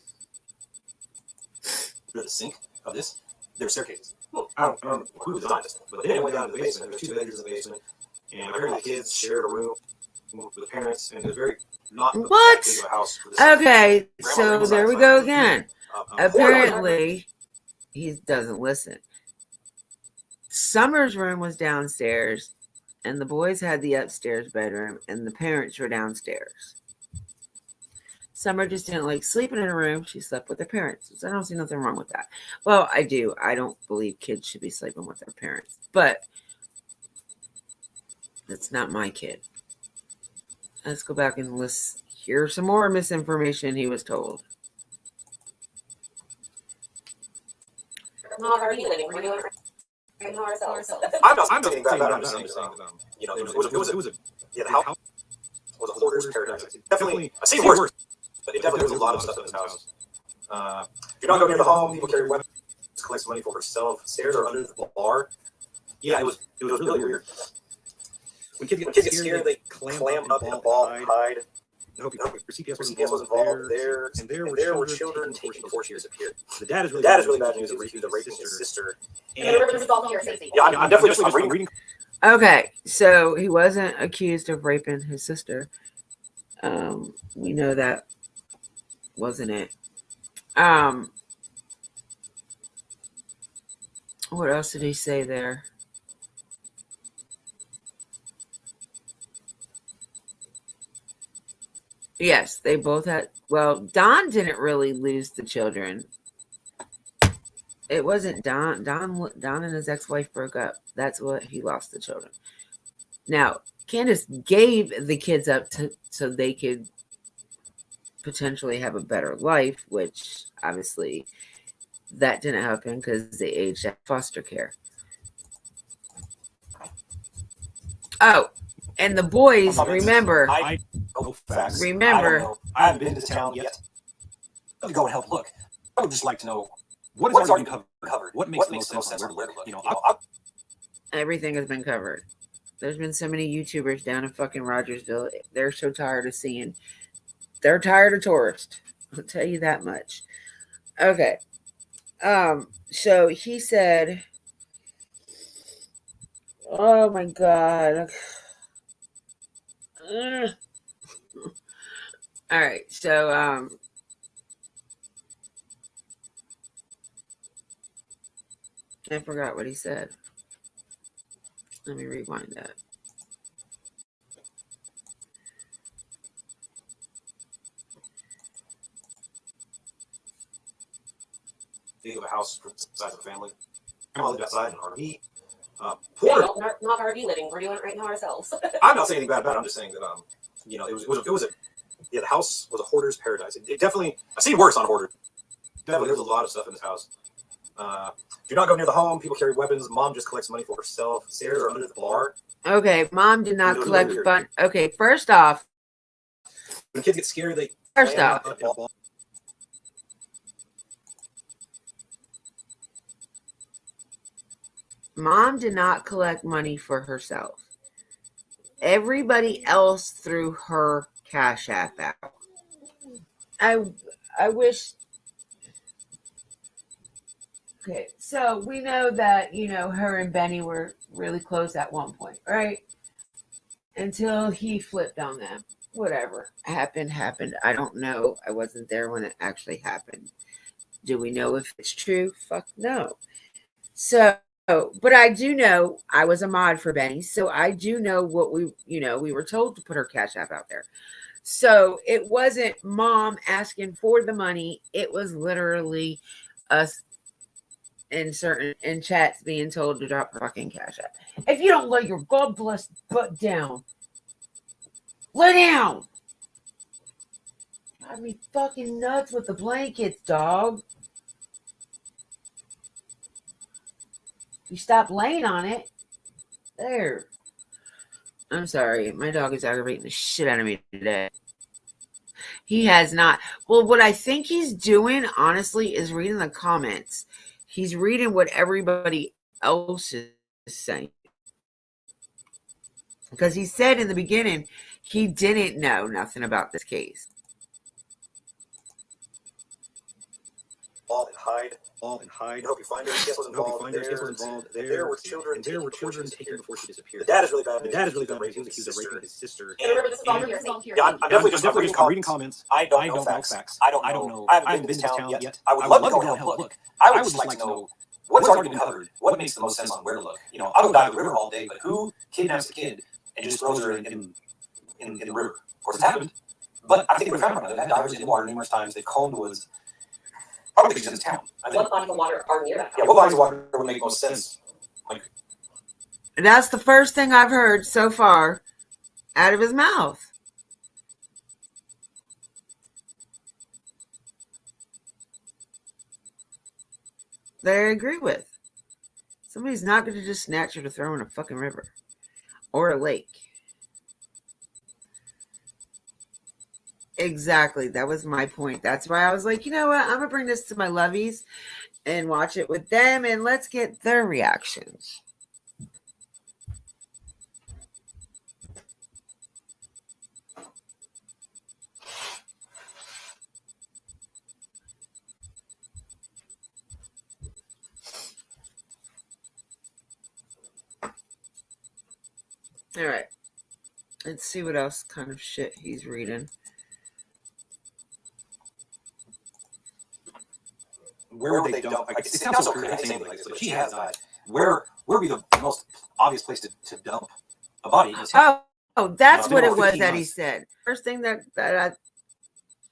The sink of this, there were staircases. I don't know who designed this, but then it went down to the basement. There were 2 bedrooms in the basement, and apparently the kids shared a room with the parents, and it was very not What? big of a house for this. Okay, so there we go again. Apparently, he doesn't listen. Summer's room was downstairs, and the boys had the upstairs bedroom, and the parents were downstairs. Summer just didn't like sleeping in a room. She slept with her parents. So I don't see nothing wrong with that. Well, I do. I don't believe kids should be sleeping with their parents. But that's not my kid. Let's go back and hear some more misinformation he was told. Mom, how are you living? We're doing ourselves. I'm not saying that. I'm just saying that, you know, it was a yeah, the house was a hoarder's paradise. Definitely, I've seen worse, but it definitely was a lot of stuff in this house. If you're not going near the home, people carry weapons, collect money for herself. Stairs are under the bar. Yeah, it was really weird. When kids get scared, they clam up in a ball and hide. I hope your CPS was involved there. And there were children taken before she disappeared. The dad is really bad news. He was raping his sister. And yeah, I'm definitely reading. Okay, so he wasn't accused of raping his sister. We know that wasn't it. What else did he say there? Yes, they both had. Well, Don didn't really lose the children. It wasn't Don. Don and his ex-wife broke up. That's what he lost the children. Now, Candace gave the kids up so they could potentially have a better life, which obviously that didn't happen because they aged at foster care. Oh, And the boys, remember, Oh, facts. Remember- I haven't been to this town yet. Let me go and help look. I would just like to know What what's has already been covered? What makes the most sense on where to look? everything has been covered. There's been so many YouTubers down in fucking Rogersville. They're so tired of seeing. They're tired of tourists. I'll tell you that much. Okay. So he said, oh my God. Ugh. All right. So, I forgot what he said. Let me rewind that. Think of a house for the size of a family. I lived outside in an RV. Yeah, Poor. no, not RV living. We're doing it right now ourselves. I'm not saying anything bad about it. I'm just saying that the house was a hoarder's paradise. It definitely. I've seen worse on hoarder. Definitely, there's a lot of stuff in this house. Do not go near the home. People carry weapons. Mom just collects money for herself. Stairs are under the bar. Okay, mom did not collect fun. Okay, first off, When kids get scared, they. First land off- on the ball. mom did not collect money for herself. Everybody else threw her Cash App out. I wish. Okay, so we know that, her and Benny were really close at one point, right? Until he flipped on them. Whatever. Happened. I don't know. I wasn't there when it actually happened. Do we know if it's true? Fuck no. So, but I do know I was a mod for Benny, so I do know what we were told to put her Cash App out there. So it wasn't mom asking for the money. It was literally us in chats being told to drop fucking Cash App. If you don't lay your God blessed butt down, lay down. Drive me fucking nuts with the blankets, dog. You stop laying on it. There. I'm sorry. My dog is aggravating the shit out of me today. He has not. Well, what I think he's doing, honestly, is reading the comments. He's reading what everybody else is saying. Because he said in the beginning he didn't know nothing about this case. Ball and hide. Help you find her. Guess was involved. There were children taken before she disappeared. The dad is really bad. He was accused of raping his sister. And remember, this is all here. Yeah, I'm definitely just reading comments. I don't know facts. I don't know. I haven't been to this town yet. I would love to go and help look. I would just like to know what's already been covered. What makes the most sense on where to look? I'll go dive in the river all day, but who kidnaps the kid and just throws her in the river? Of course, it's happened. But I think they would have found her. They've had divers in the water numerous times. They've combed woods. I don't think she's in this town. What bodies of water are near that? Yeah, what bodies of water would make most sense? And that's the first thing I've heard so far out of his mouth. That I agree with. Somebody's not going to just snatch her to throw in a fucking river or a lake. Exactly. That was my point. That's why I was like, you know what? I'm going to bring this to my lovies and watch it with them, and let's get their reactions. All right. Let's see what else kind of shit he's reading. Where would they dump? It sounds so crazy. Like she has died. Where would be the most obvious place to dump a body? That's what it was that he said. First thing that I,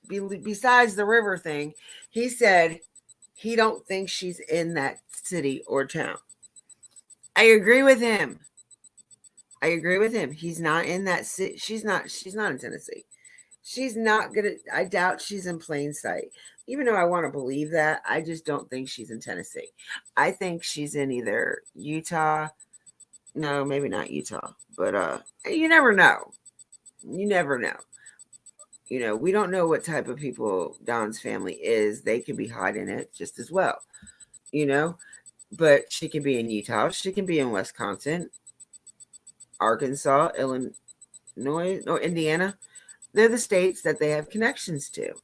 besides the river thing, he said he don't think she's in that city or town. I agree with him. He's not in that city. She's not in Tennessee. She's not gonna. I doubt she's in plain sight. Even though I want to believe that, I just don't think she's in Tennessee. I think she's in either Utah No, maybe not Utah, but you never know. You never know. We don't know what type of people Don's family is. They could be hiding it just as well, you know. But she can be in Utah. She can be in Wisconsin, Arkansas, Illinois, or Indiana. They're the states that they have connections to.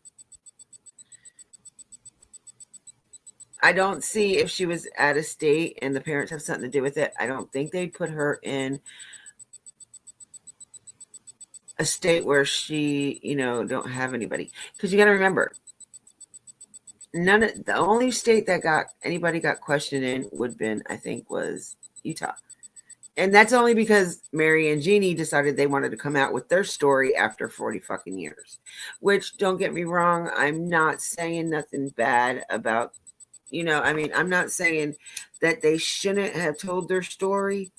I don't see if she was at a state and the parents have something to do with it. I don't think they'd put her in a state where she, don't have anybody. Because you got to remember, the only state that anybody got questioned in would have been, I think, was Utah. And that's only because Mary and Jeannie decided they wanted to come out with their story after 40 fucking years. Which, don't get me wrong, I'm not saying nothing bad about, I'm not saying that they shouldn't have told their story,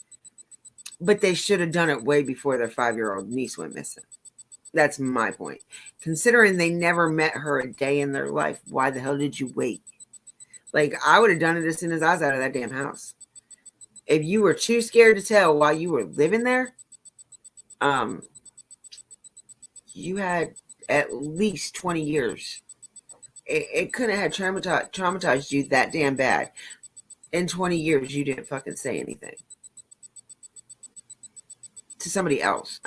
but they should have done it way before their 5-year-old niece went missing. That's my point. Considering they never met her a day in their life, why the hell did you wait? Like, I would have done it as soon as I was out of that damn house. If you were too scared to tell while you were living there, you had at least 20 years. It couldn't have traumatized you that damn bad. In 20 years, you didn't fucking say anything. To somebody else,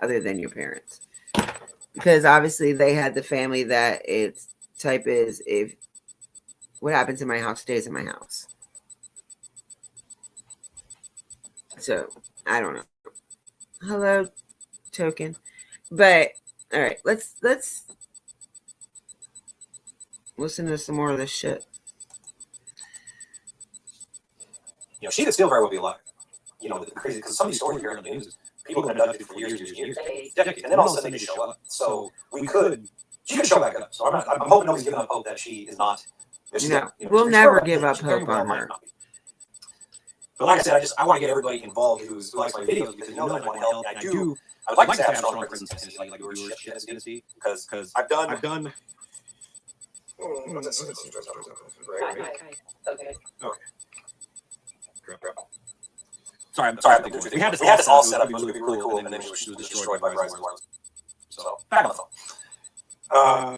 other than your parents. Because obviously they had the family that its type is, if what happens in my house stays in my house. So, I don't know. Hello, token. But, all right, let's listen to some more of this shit. She could still very well be alive. Crazy, because some of these stories here in the news, people have been abducted for years, decades, and then all of a sudden they just show up. So she could show back up. So I'm hoping nobody's giving up hope that she is not. No, we'll never give up hope on her. But like I said, I want to get everybody involved who likes my videos, because that I want to help. And I would like to have a strong presence in Tennessee, like your shit is going to see, because I've done. Okay. Sorry. We had this all set up. It was going to be really cool, and then it was destroyed by Verizon Wireless. So back on the phone.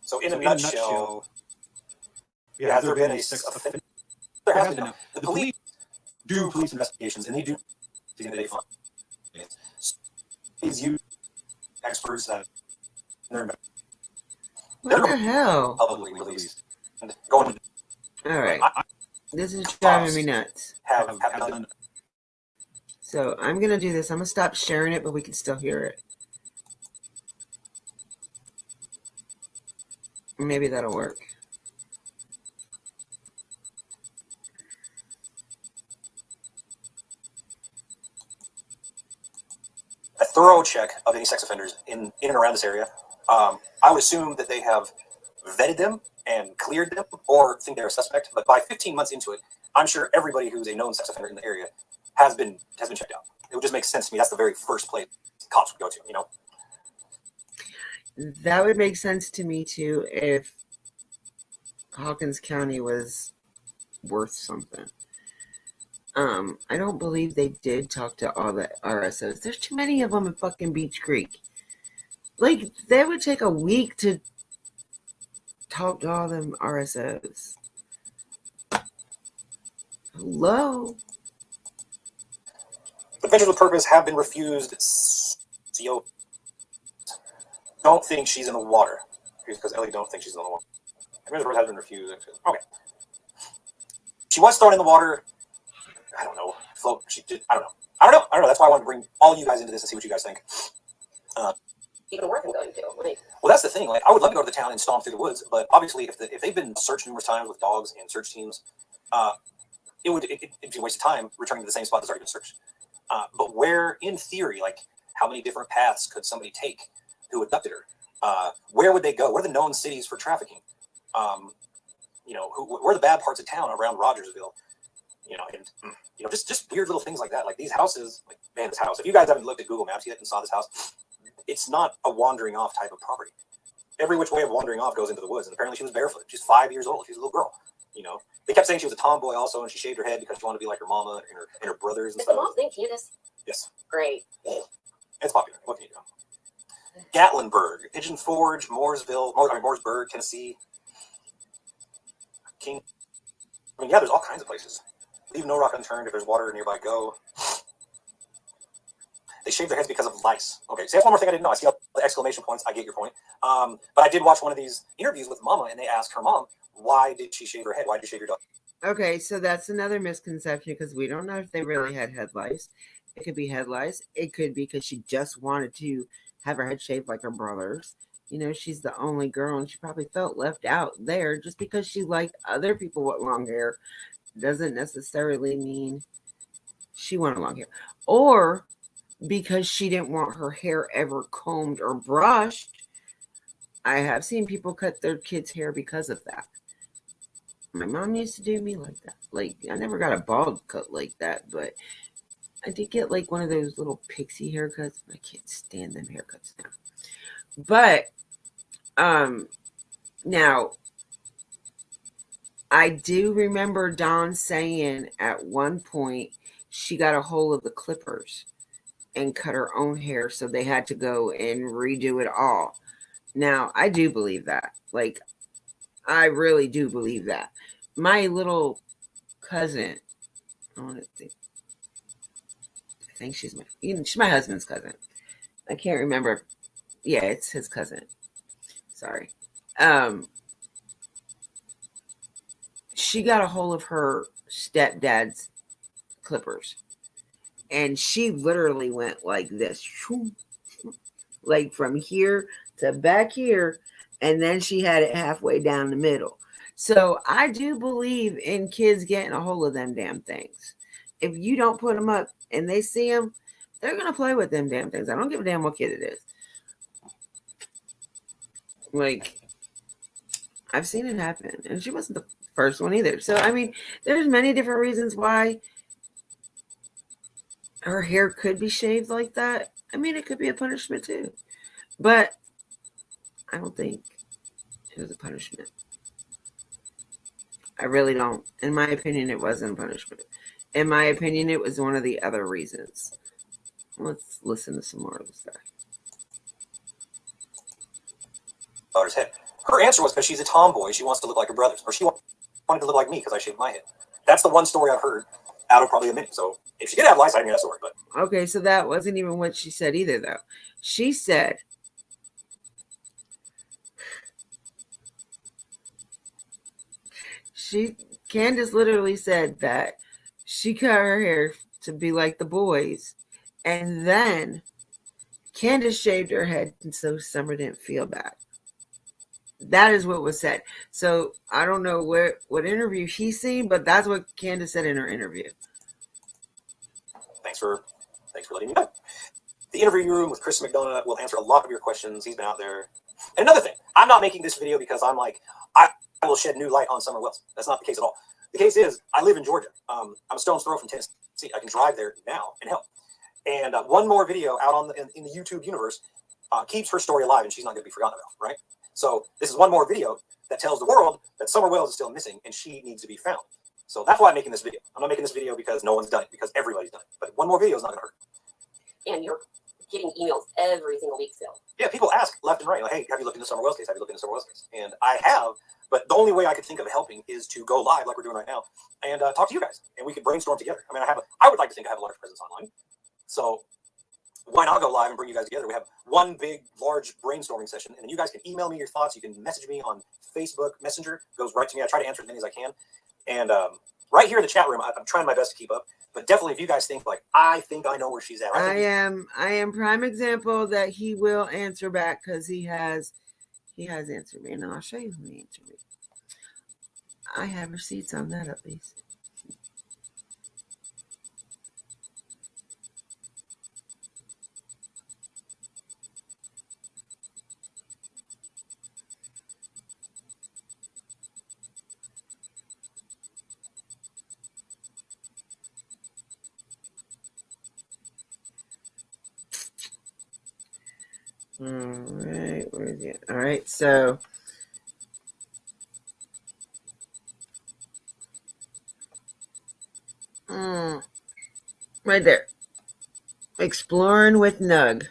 So in a nutshell, has there been a sex offender? There has been. The police do police investigations, and they do things that they find. These you experts that they're What the hell? publicly released and going. All right. This is driving me nuts. Have done. So I'm going to do this. I'm going to stop sharing it, but we can still hear it. Maybe that'll work. A thorough check of any sex offenders in and around this area. I would assume that they have vetted them and cleared them, or think they're a suspect. But by 15 months into it, I'm sure everybody who's a known sex offender in the area has been checked out. It would just make sense to me. That's the very first place cops would go to. That would make sense to me too if Hawkins County was worth something. I don't believe they did talk to all the RSOs. There's too many of them in fucking Beach Creek. Like, they would take a week to talk to all them RSOs. Hello? Adventures with Purpose have been refused. Don't think she's in the water. Because Ellie don't think she's in the water. Adventures with Purpose has been refused. Okay. She was thrown in the water. I don't know. Float. She did. I don't know. That's why I wanted to bring all you guys into this and see what you guys think. Even worth going to. Well, that's the thing. Like, I would love to go to the town and stomp through the woods, but obviously, if they've been searched numerous times with dogs and search teams, it'd be a waste of time returning to the same spot that's already been searched. But where, in theory, like, how many different paths could somebody take who abducted her? Where would they go? What are the known cities for trafficking? Where are the bad parts of town around Rogersville? Just weird little things like that. Like these houses, like, man, this house. If you guys haven't looked at Google Maps yet and saw this house, it's not a wandering off type of property. Every which way of wandering off goes into the woods. And apparently she was barefoot. She's 5 years old. She's a little girl, They kept saying she was a tomboy also, and she shaved her head because she wanted to be like her mama and her brothers and Is the stuff. mom's name Candace? Yes. Great. It's popular. What can you do? Gatlinburg, Pigeon Forge, Mooresburg, Tennessee. King. I mean, yeah, there's all kinds of places. Leave no rock unturned. If there's water nearby, go. They shave their heads because of lice. Okay, so that's one more thing I didn't know. I see all the exclamation points. I get your point. But I did watch one of these interviews with Mama, and they asked her mom, why did she shave her head? Why did you shave your dog? Okay, so that's another misconception because we don't know if they really had head lice. It could be head lice. It could be because she just wanted to have her head shaved like her brothers. You know, she's the only girl and she probably felt left out there. Just because she liked other people with long hair doesn't necessarily mean she wanted long hair. Or because she didn't want her hair ever combed or brushed. I have seen people cut their kids' hair because of that. My mom used to do me like that. Like, I never got a bald cut like that, but I did get like one of those little pixie haircuts. I can't stand them haircuts now. But now I do remember Dawn saying at one point she got a hold of the clippers and cut her own hair, so they had to go and redo it all. Now, I do believe that. Like, I really do believe that. My little cousin, I think she's my husband's cousin. I can't remember. Yeah, it's his cousin. Sorry. She got a hold of her stepdad's clippers, and she literally went like this, like from here to back here, and then she had it halfway down the middle. So I do believe in kids getting a hold of them damn things. If you don't put them up and they see them, they're going to play with them damn things. I don't give a damn what kid it is. Like, I've seen it happen. And she wasn't the first one either. So, I mean, there's many different reasons why her hair could be shaved like that. I mean, it could be a punishment too. But I don't think it was a punishment. I really don't. In my opinion, it wasn't a punishment. In my opinion, it was one of the other reasons. Let's listen to some more of this guy. Daughter's head. Her answer was because she's a tomboy. She wants to look like her brothers. Or she wanted to look like me because I shaved my head. That's the one story I've heard out of probably a minute. So if she did have lice, I knew that story. But okay, so that wasn't even what she said either, though. She said, Candace literally said that she cut her hair to be like the boys, and then Candace shaved her head, and so Summer didn't feel bad. That is what was said. So I don't know what interview he's seen, but that's what Candace said in her interview. Thanks for letting me know. The interview room with Chris McDonough will answer a lot of your questions. He's been out there. And another thing, I'm not making this video because I'm like, I will shed new light on Summer Wells. That's not the case at all. The case is, I live in Georgia. I'm a stone's throw from Tennessee. I can drive there now and help. And one more video out in the YouTube universe keeps her story alive, and she's not going to be forgotten about, right? So this is one more video that tells the world that Summer Wells is still missing, and she needs to be found. So that's why I'm making this video. I'm not making this video because no one's done it, because everybody's done it. But one more video is not going to hurt. And you're getting emails every single week still. Yeah, people ask left and right, like, hey, have you looked into Summer Wells' case? Have you looked into Summer Wells' case? And I have, but the only way I could think of helping is to go live like we're doing right now and talk to you guys, and we could brainstorm together. I mean, I would like to think I have a large presence online. So why not go live and bring you guys together? We have one big, large brainstorming session, and then you guys can email me your thoughts. You can message me on Facebook Messenger. It goes right to me. I try to answer as many as I can. And right here in the chat room, I'm trying my best to keep up. But definitely, if you guys think like, I think I know where she's at. I am prime example that he will answer back because he has answered me, and I'll show you who he answered me. I have receipts on that at least. All right, where is it? All right, so Right there. Exploring with Nug.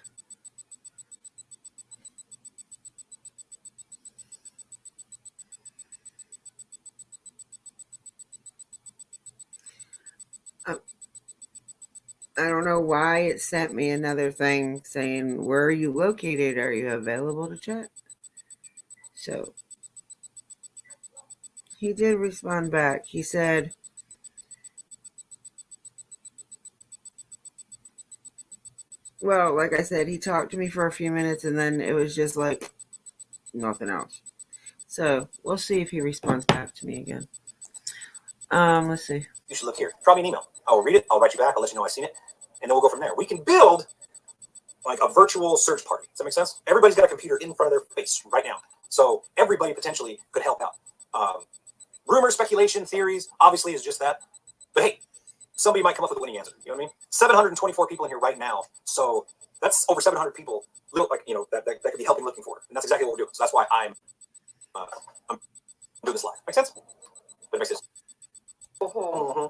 I don't know why it sent me another thing saying, where are you located? Are you available to chat? So he did respond back. He said, well, like I said, he talked to me for a few minutes and then it was just like nothing else. So we'll see if he responds back to me again. Let's see. You should look here. Drop me an email. I will read it. I'll write you back. I'll let you know I've seen it. And then we'll go from there. We can build like a virtual search party. Does that make sense? Everybody's got a computer in front of their face right now. So everybody potentially could help out. Rumors, speculation, theories, obviously is just that. But hey, somebody might come up with a winning answer. You know what I mean? 724 people in here right now. So that's over 700 people, like, you know, that could be helping looking for. And that's exactly what we're doing. So that's why I'm doing this live. Make sense? That makes sense. Mm-hmm.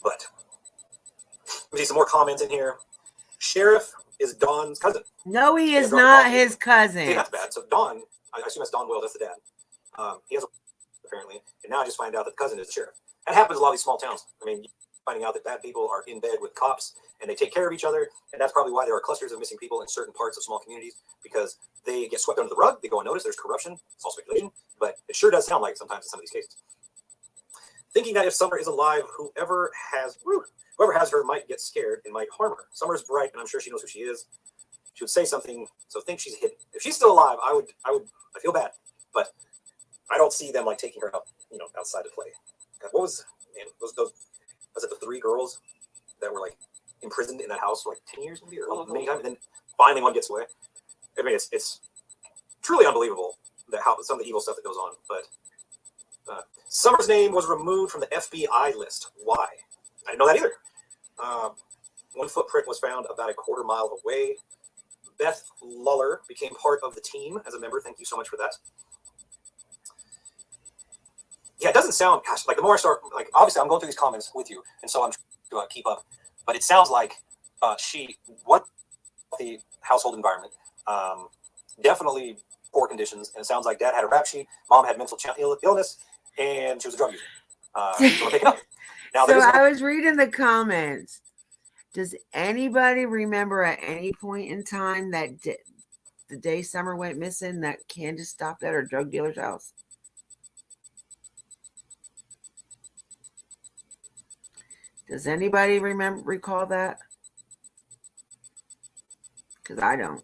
But we see some more comments in here. Sheriff is Don's cousin. No, he is not his cousin. Okay, that's bad. So Don, I assume that's Don Wells, that's the dad. He has a apparently, and now I just find out that the cousin is the sheriff. That happens in a lot of these small towns. I mean, finding out that bad people are in bed with cops and they take care of each other, and that's probably why there are clusters of missing people in certain parts of small communities, because they get swept under the rug, they go unnoticed, there's corruption, it's all speculation, but it sure does sound like sometimes in some of these cases. Thinking that if Summer is alive, whoever has her might get scared and might harm her. Summer's bright, and I'm sure she knows who she is. She would say something, so think she's hidden. If she's still alive, I feel bad, but I don't see them like taking her out, you know, outside to play. God, what was, man, those was it the 3 girls that were like imprisoned in that house for like 10 years maybe, or many times, and then finally one gets away. I mean, it's truly unbelievable that how some of the evil stuff that goes on. But Summer's name was removed from the FBI list. Why? I didn't know that either. One footprint was found about a quarter mile away. Beth Luller became part of the team as a member. Thank you so much for that. Yeah, it doesn't sound, gosh, like the more I start, like obviously I'm going through these comments with you, and so I'm trying to keep up. But it sounds like what the household environment, definitely poor conditions, and it sounds like dad had a rap sheet, mom had mental illness, and she was a drug user. So pick it up. Now, so I was reading the comments. Does anybody remember at any point in time that the day Summer went missing that Candace stopped at her drug dealer's house? Does anybody recall that? Because I don't.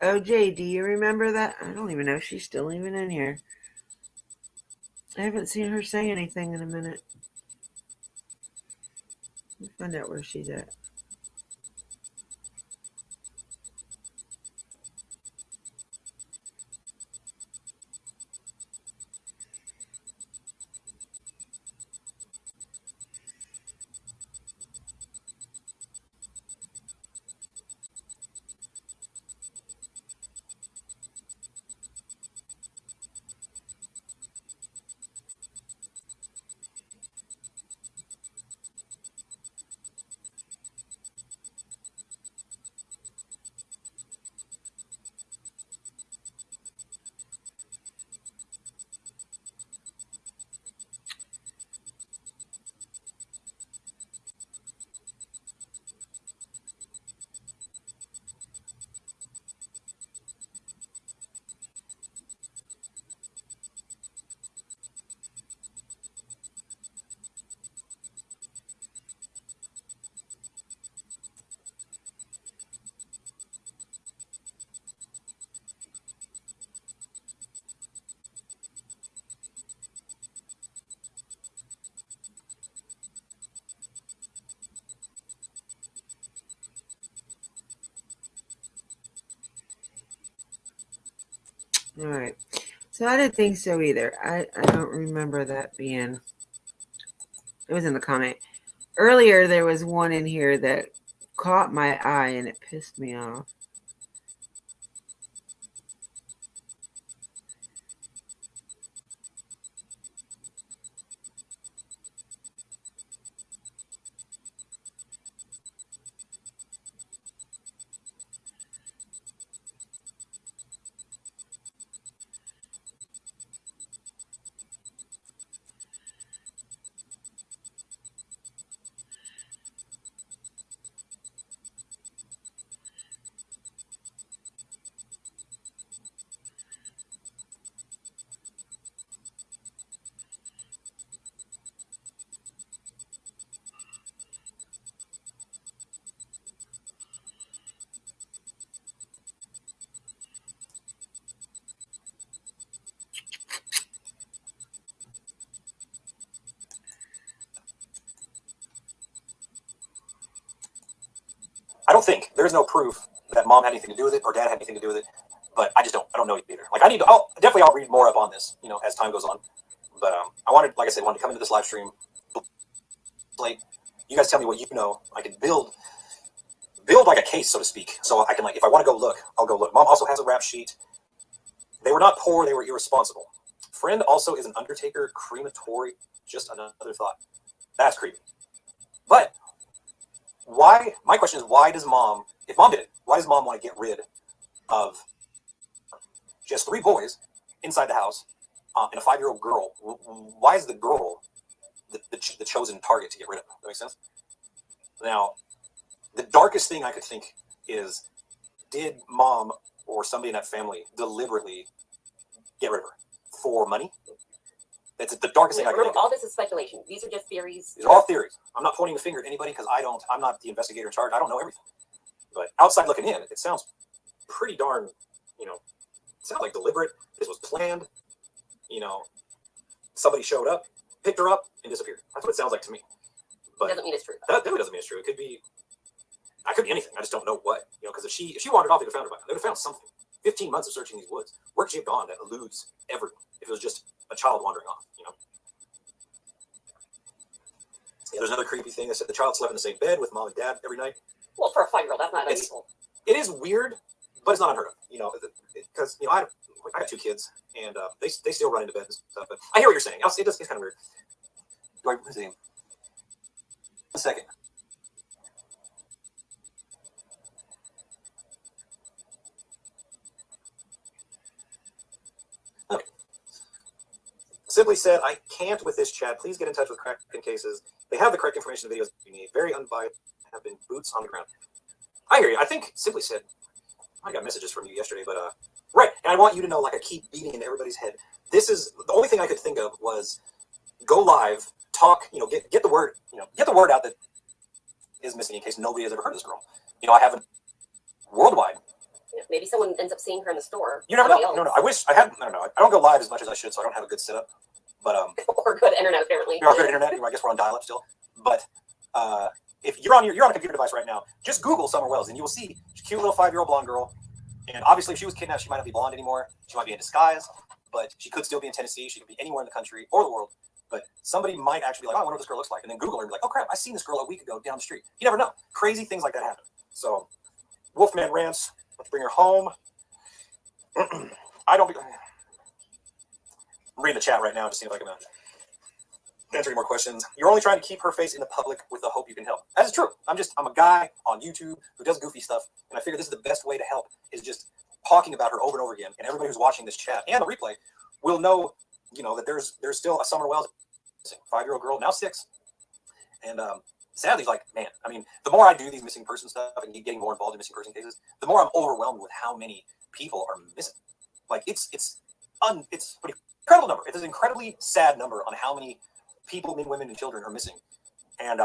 OJ, do you remember that? I don't even know if she's still even in here. I haven't seen her say anything in a minute. Let's find out where she's at. All right. So I didn't think so either. I don't remember that being. It was in the comment. Earlier, there was one in here that caught my eye and it pissed me off. I don't think there's no proof that mom had anything to do with it or dad had anything to do with it, but I don't know either. Like I need to. I'll read more up on this, as time goes on. But I wanted, like I said, to come into this live stream. Like, you guys tell me what you know. I can build like a case, so to speak. So I can, like, if I want to go look, I'll go look. Mom also has a rap sheet. They were not poor, they were irresponsible. Friend also is an undertaker, crematory. Just another thought. That's creepy. But why? My question is, why does mom, if mom did it, why does mom want to get rid of just 3 boys inside the house and a 5-year-old girl? Why is the girl the chosen target to get rid of? That makes sense? Now, the darkest thing I could think is, did mom or somebody in that family deliberately get rid of her for money? That's the darkest thing I can think of. All this is speculation. These are just theories. These are all theories. I'm not pointing the finger at anybody because I'm not the investigator in charge. I don't know everything. But outside looking in, it sounds pretty darn, it sounds like deliberate. This was planned. Somebody showed up, picked her up, and disappeared. That's what it sounds like to me. But It doesn't mean it's true. that definitely doesn't mean it's true. It could be anything. I just don't know what. Because if she wandered off, they would have found her by now. They would have found something. 15 months of searching these woods. Where could she have gone that eludes everyone if it was just a child wandering off? Yeah, there's another creepy thing. They said the child slept in the same bed with mom and dad every night. Well, for a 5-year-old, that's not unusual. It is weird, but it's not unheard of. Because I got 2 kids, and they still run into bed and stuff. But I hear what you're saying. It's kind of weird. Do I see? 1 second. Okay. Simply said, I can't with this chat. Please get in touch with Kraken Cases. They have the correct information in the videos you need. Very unbiased. Have been boots on the ground. I hear you. I think Simply said, I got messages from you yesterday, but right. And I want you to know, like, I keep beating into everybody's head. This is the only thing I could think of was go live, talk, get the word, get the word out that is missing in case nobody has ever heard of this girl. I haven't worldwide. Yeah, maybe someone ends up seeing her in the store. You never know. No. I wish I had. I don't know. I don't go live as much as I should, so I don't have a good setup. But or good internet apparently. Or good internet. I guess we're on dial-up still. But if you're on a computer device right now, just Google Summer Wells, and you will see a cute little 5-year-old blonde girl. And obviously, if she was kidnapped, she might not be blonde anymore. She might be in disguise, but she could still be in Tennessee. She could be anywhere in the country or the world. But somebody might actually be like, oh, I wonder what this girl looks like. And then Google her and be like, oh, crap, I seen this girl a week ago down the street. You never know. Crazy things like that happen. So, Wolfman rants. Let's bring her home. I'm reading the chat right now to see if I can answer any more questions. You're only trying to keep her face in the public with the hope you can help. That is true. I'm a guy on YouTube who does goofy stuff, and I figure this is the best way to help is just talking about her over and over again. And everybody who's watching this chat and the replay will know, that there's still a Summer Wells, 5-year-old girl, now 6. And sadly, like, man, the more I do these missing person stuff and getting more involved in missing person cases, the more I'm overwhelmed with how many people are missing. Like, it's an incredible number. It's an incredibly sad number on how many people, men, women, and children are missing. And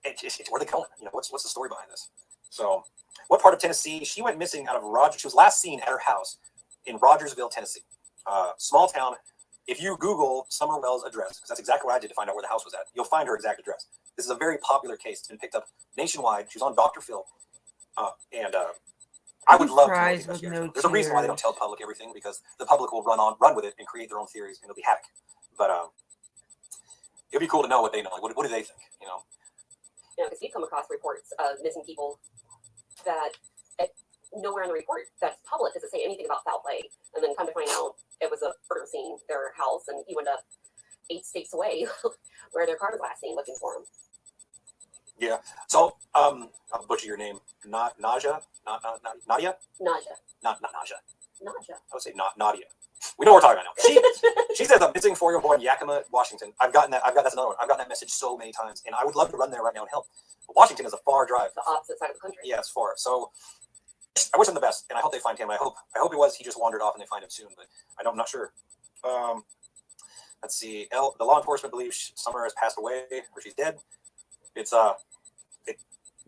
it's where they going. What's the story behind this? So, what part of Tennessee? She went missing out of Rogers. She was last seen at her house in Rogersville, Tennessee. Small town. If you Google Summer Wells' address, because that's exactly what I did to find out where the house was at, you'll find her exact address. This is a very popular case. It's been picked up nationwide. She was on Dr. Phil. And I would love to know the Fries with investigation. no There's a reason why they don't tell the public everything, because the public will run with it and create their own theories, and it'll be havoc. But it'd be cool to know what they know. Like, what do they think? You know, because we've come across reports of missing people that nowhere in the report that's public does it say anything about foul play, and then come to find out it was a murder scene, their house, and he went up 8 states away where their car was last seen looking for him. Yeah. So I'll butcher your name. Nadia. Nadia. Not Nadia. Nadia. I would say Nadia. We know what we're talking about now. She says a missing 4-year-old boy in Yakima, Washington. That's another one. I've gotten that message so many times, and I would love to run there right now and help. But Washington is a far drive. The opposite side of the country. Yeah, it's far. So I wish them the best, and I hope they find him. I hope he just wandered off and they find him soon, but I'm not sure. Let's see. The law enforcement believes Summer has passed away or she's dead. It's possible.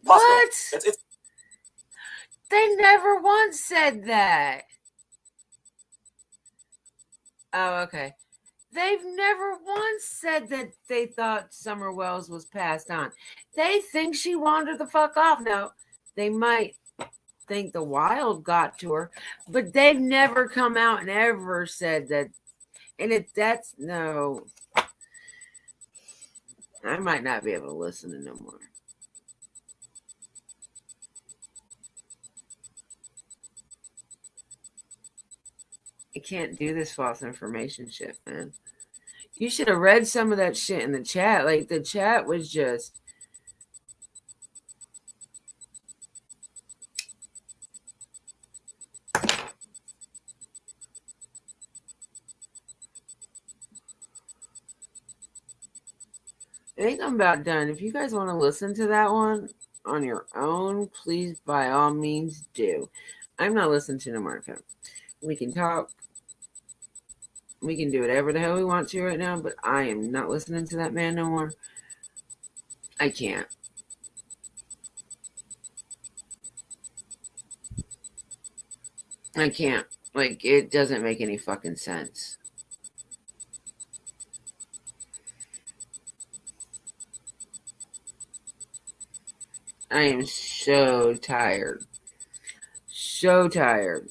What? It's They never once said that. Oh, okay. They've never once said that they thought Summer Wells was passed on. They think she wandered the fuck off. Now, they might think the wild got to her, but they've never come out and ever said that. And no. I might not be able to listen to no more. I can't do this false information shit, man. You should have read some of that shit in the chat. Like, the chat was just... It ain't about done. If you guys want to listen to that one on your own, please, by all means, do. I'm not listening to no more of him. We can talk. We can do whatever the hell we want to right now, but I am not listening to that man no more. I can't. I can't. Like, it doesn't make any fucking sense. I am so tired. So tired.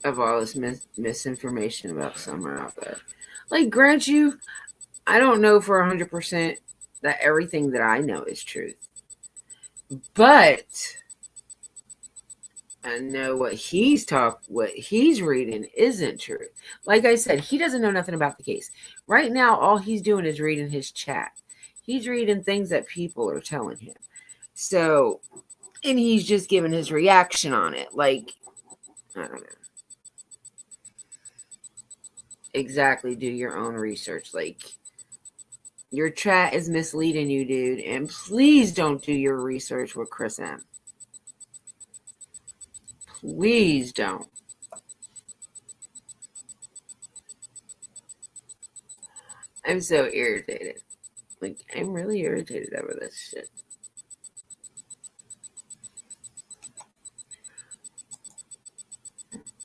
Of all this misinformation about Summer out there. Like, grant you, I don't know for 100% that everything that I know is truth. But I know what he's reading isn't true. Like I said, he doesn't know nothing about the case. Right now, all he's doing is reading his chat. He's reading things that people are telling him. So, and he's just giving his reaction on it. Like, I don't know. Exactly, do your own research. Like, your chat is misleading you, dude. And please don't do your research with Chris M. Please don't. I'm so irritated. Like, I'm really irritated over this shit.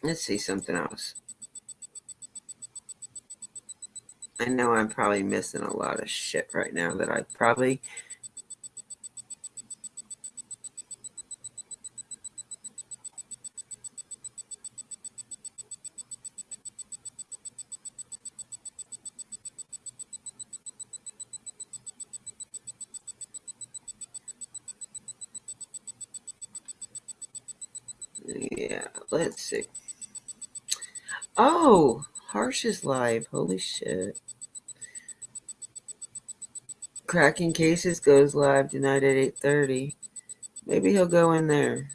Let's see something else. I know I'm probably missing a lot of shit right now that I probably... Yeah, let's see. Oh, Harsh is live. Holy shit. Cracking Cases goes live tonight at 8:30. Maybe he'll go in there.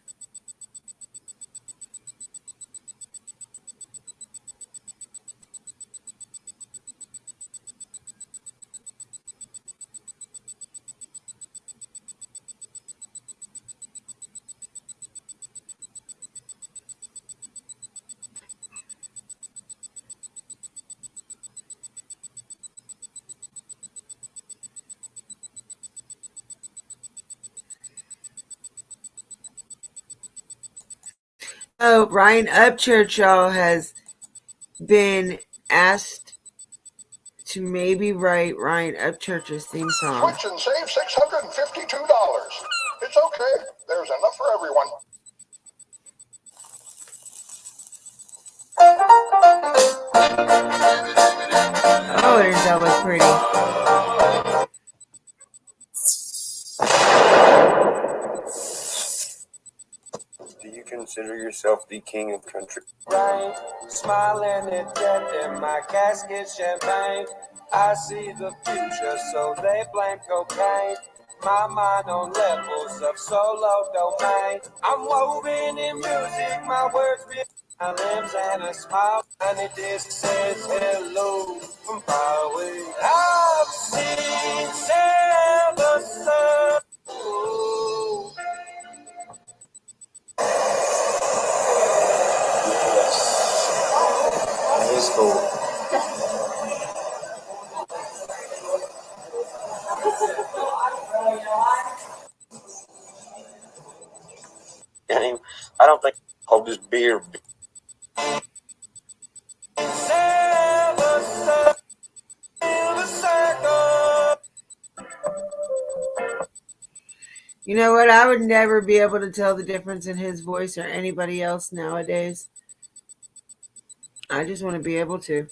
Oh, Ryan Upchurch, y'all, has been asked to maybe write Ryan Upchurch's theme song. Switch and save $652. It's okay. There's enough for everyone. Oh, does that look pretty? Do you consider yourself the king of country? Right, smiling at death in my casket champagne. I see the future, so they blame cocaine. My mind on levels of solo domain. I'm woven in music, my words real. My limbs and a smile, and it just says hello from far away. I've seen silver sun. Ooh. It's cool. I don't think I'll just beer. You know what? I would never be able to tell the difference in his voice or anybody else nowadays. I just want to be able to.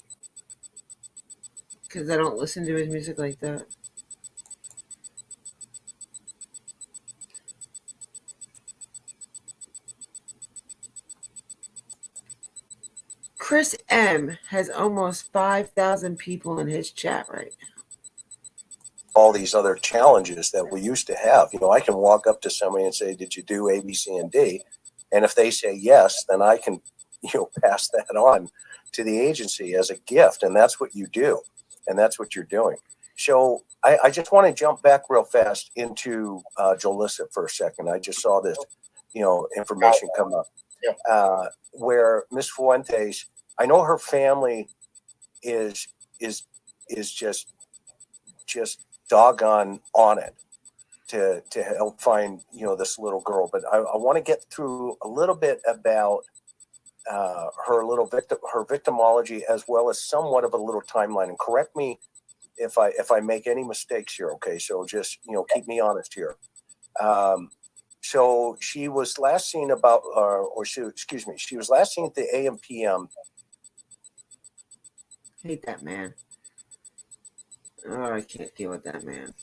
Because I don't listen to his music like that. Chris M. has almost 5,000 people in his chat right now. All these other challenges that we used to have. You know, I can walk up to somebody and say, did you do A, B, C, and D? And if they say yes, then I can, pass that on to the agency as a gift. And that's what you do. And that's what you're doing. So I just want to jump back real fast into Jolissa for a second. I just saw this, information come up where Miss Fuentes, I know her family is just doggone on it to help find this little girl, but I want to get through a little bit about her victimology, as well as somewhat of a little timeline. And correct me if I make any mistakes here. Okay, so just keep me honest here. So she was last seen she was last seen at the AM PM. Hate that man. Oh, I can't deal with that man.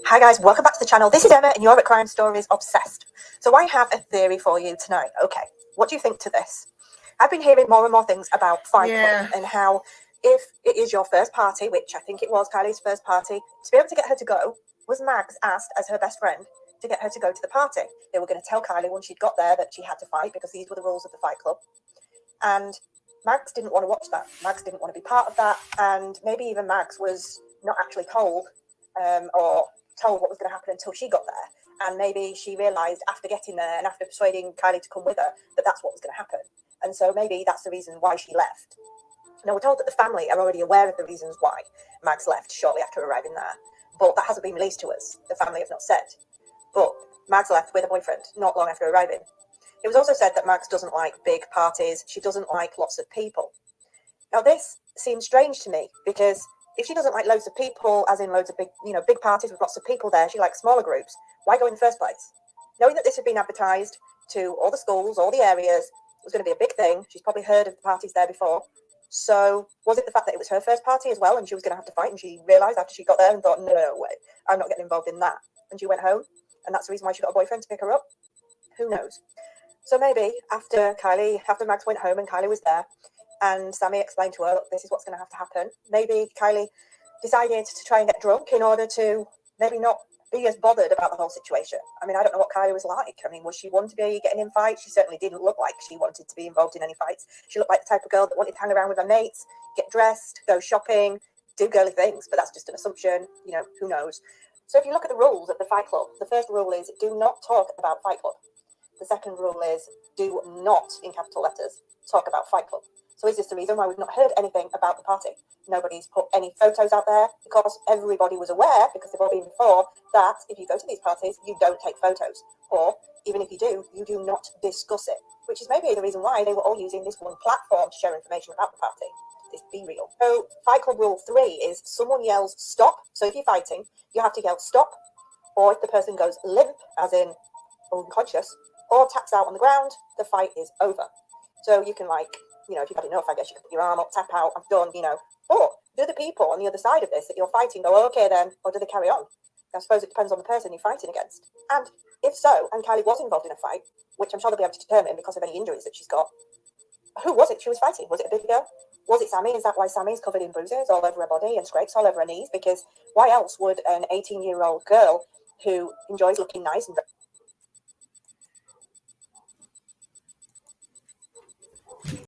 Hi guys, welcome back to the channel. This is Emma and you're at Crime Stories Obsessed. So I have a theory for you tonight. Okay, what do you think to this? I've been hearing more and more things about Fight Club and how if it is your first party, which I think it was Kylie's first party, to be able to get her to go, was Mags asked as her best friend to get her to go to the party. They were going to tell Kylie once she'd got there that she had to fight because these were the rules of the Fight Club. And Mags didn't want to watch that. Mags didn't want to be part of that. And maybe even Mags was not actually told or told what was going to happen until she got there. And maybe she realised after getting there and after persuading Kylie to come with her that that's what was going to happen. And so maybe that's the reason why she left. Now, we're told that the family are already aware of the reasons why Mags left shortly after arriving there. But that hasn't been released to us. The family have not said. But Mags left with a boyfriend not long after arriving. It was also said that Mags doesn't like big parties. She doesn't like lots of people. Now, this seems strange to me because if she doesn't like loads of people, as in loads of big, big parties with lots of people there, she likes smaller groups. Why go in the first place? Knowing that this had been advertised to all the schools, all the areas, it was going to be a big thing. She's probably heard of the parties there before. So was it the fact that it was her first party as well and she was going to have to fight and she realised after she got there and thought, no way, I'm not getting involved in that. And she went home and that's the reason why she got a boyfriend to pick her up? Who knows? So maybe after Mags went home and Kylie was there, and Sammy explained to her, look, this is what's going to have to happen. Maybe Kylie decided to try and get drunk in order to maybe not be as bothered about the whole situation. I mean, I don't know what Kylie was like. I mean, was she one to be getting in fights? She certainly didn't look like she wanted to be involved in any fights. She looked like the type of girl that wanted to hang around with her mates, get dressed, go shopping, do girly things. But that's just an assumption. Who knows? So if you look at the rules of the Fight Club, the first rule is do not talk about Fight Club. The second rule is do not, in capital letters, talk about Fight Club. So is this the reason why we've not heard anything about the party? Nobody's put any photos out there because everybody was aware, because they've all been before, that if you go to these parties, you don't take photos. Or even if you do not discuss it, which is maybe the reason why they were all using this one platform to share information about the party. This Be Real. So Fight Club rule 3 is someone yells stop. So if you're fighting, you have to yell stop. Or if the person goes limp, as in unconscious, or taps out on the ground, the fight is over. So you can, like, you know, if you've had enough, I guess you can put your arm up, tap out, I'm done, you know. But do the people on the other side of this that you're fighting go, okay then, or do they carry on? I suppose it depends on the person you're fighting against. And if so, and Kylie was involved in a fight, which I'm sure they'll be able to determine because of any injuries that she's got, who was it she was fighting? Was it a big girl? Was it Sammy? Is that why Sammy's covered in bruises all over her body and scrapes all over her knees? Because why else would an 18-year-old girl who enjoys looking nice and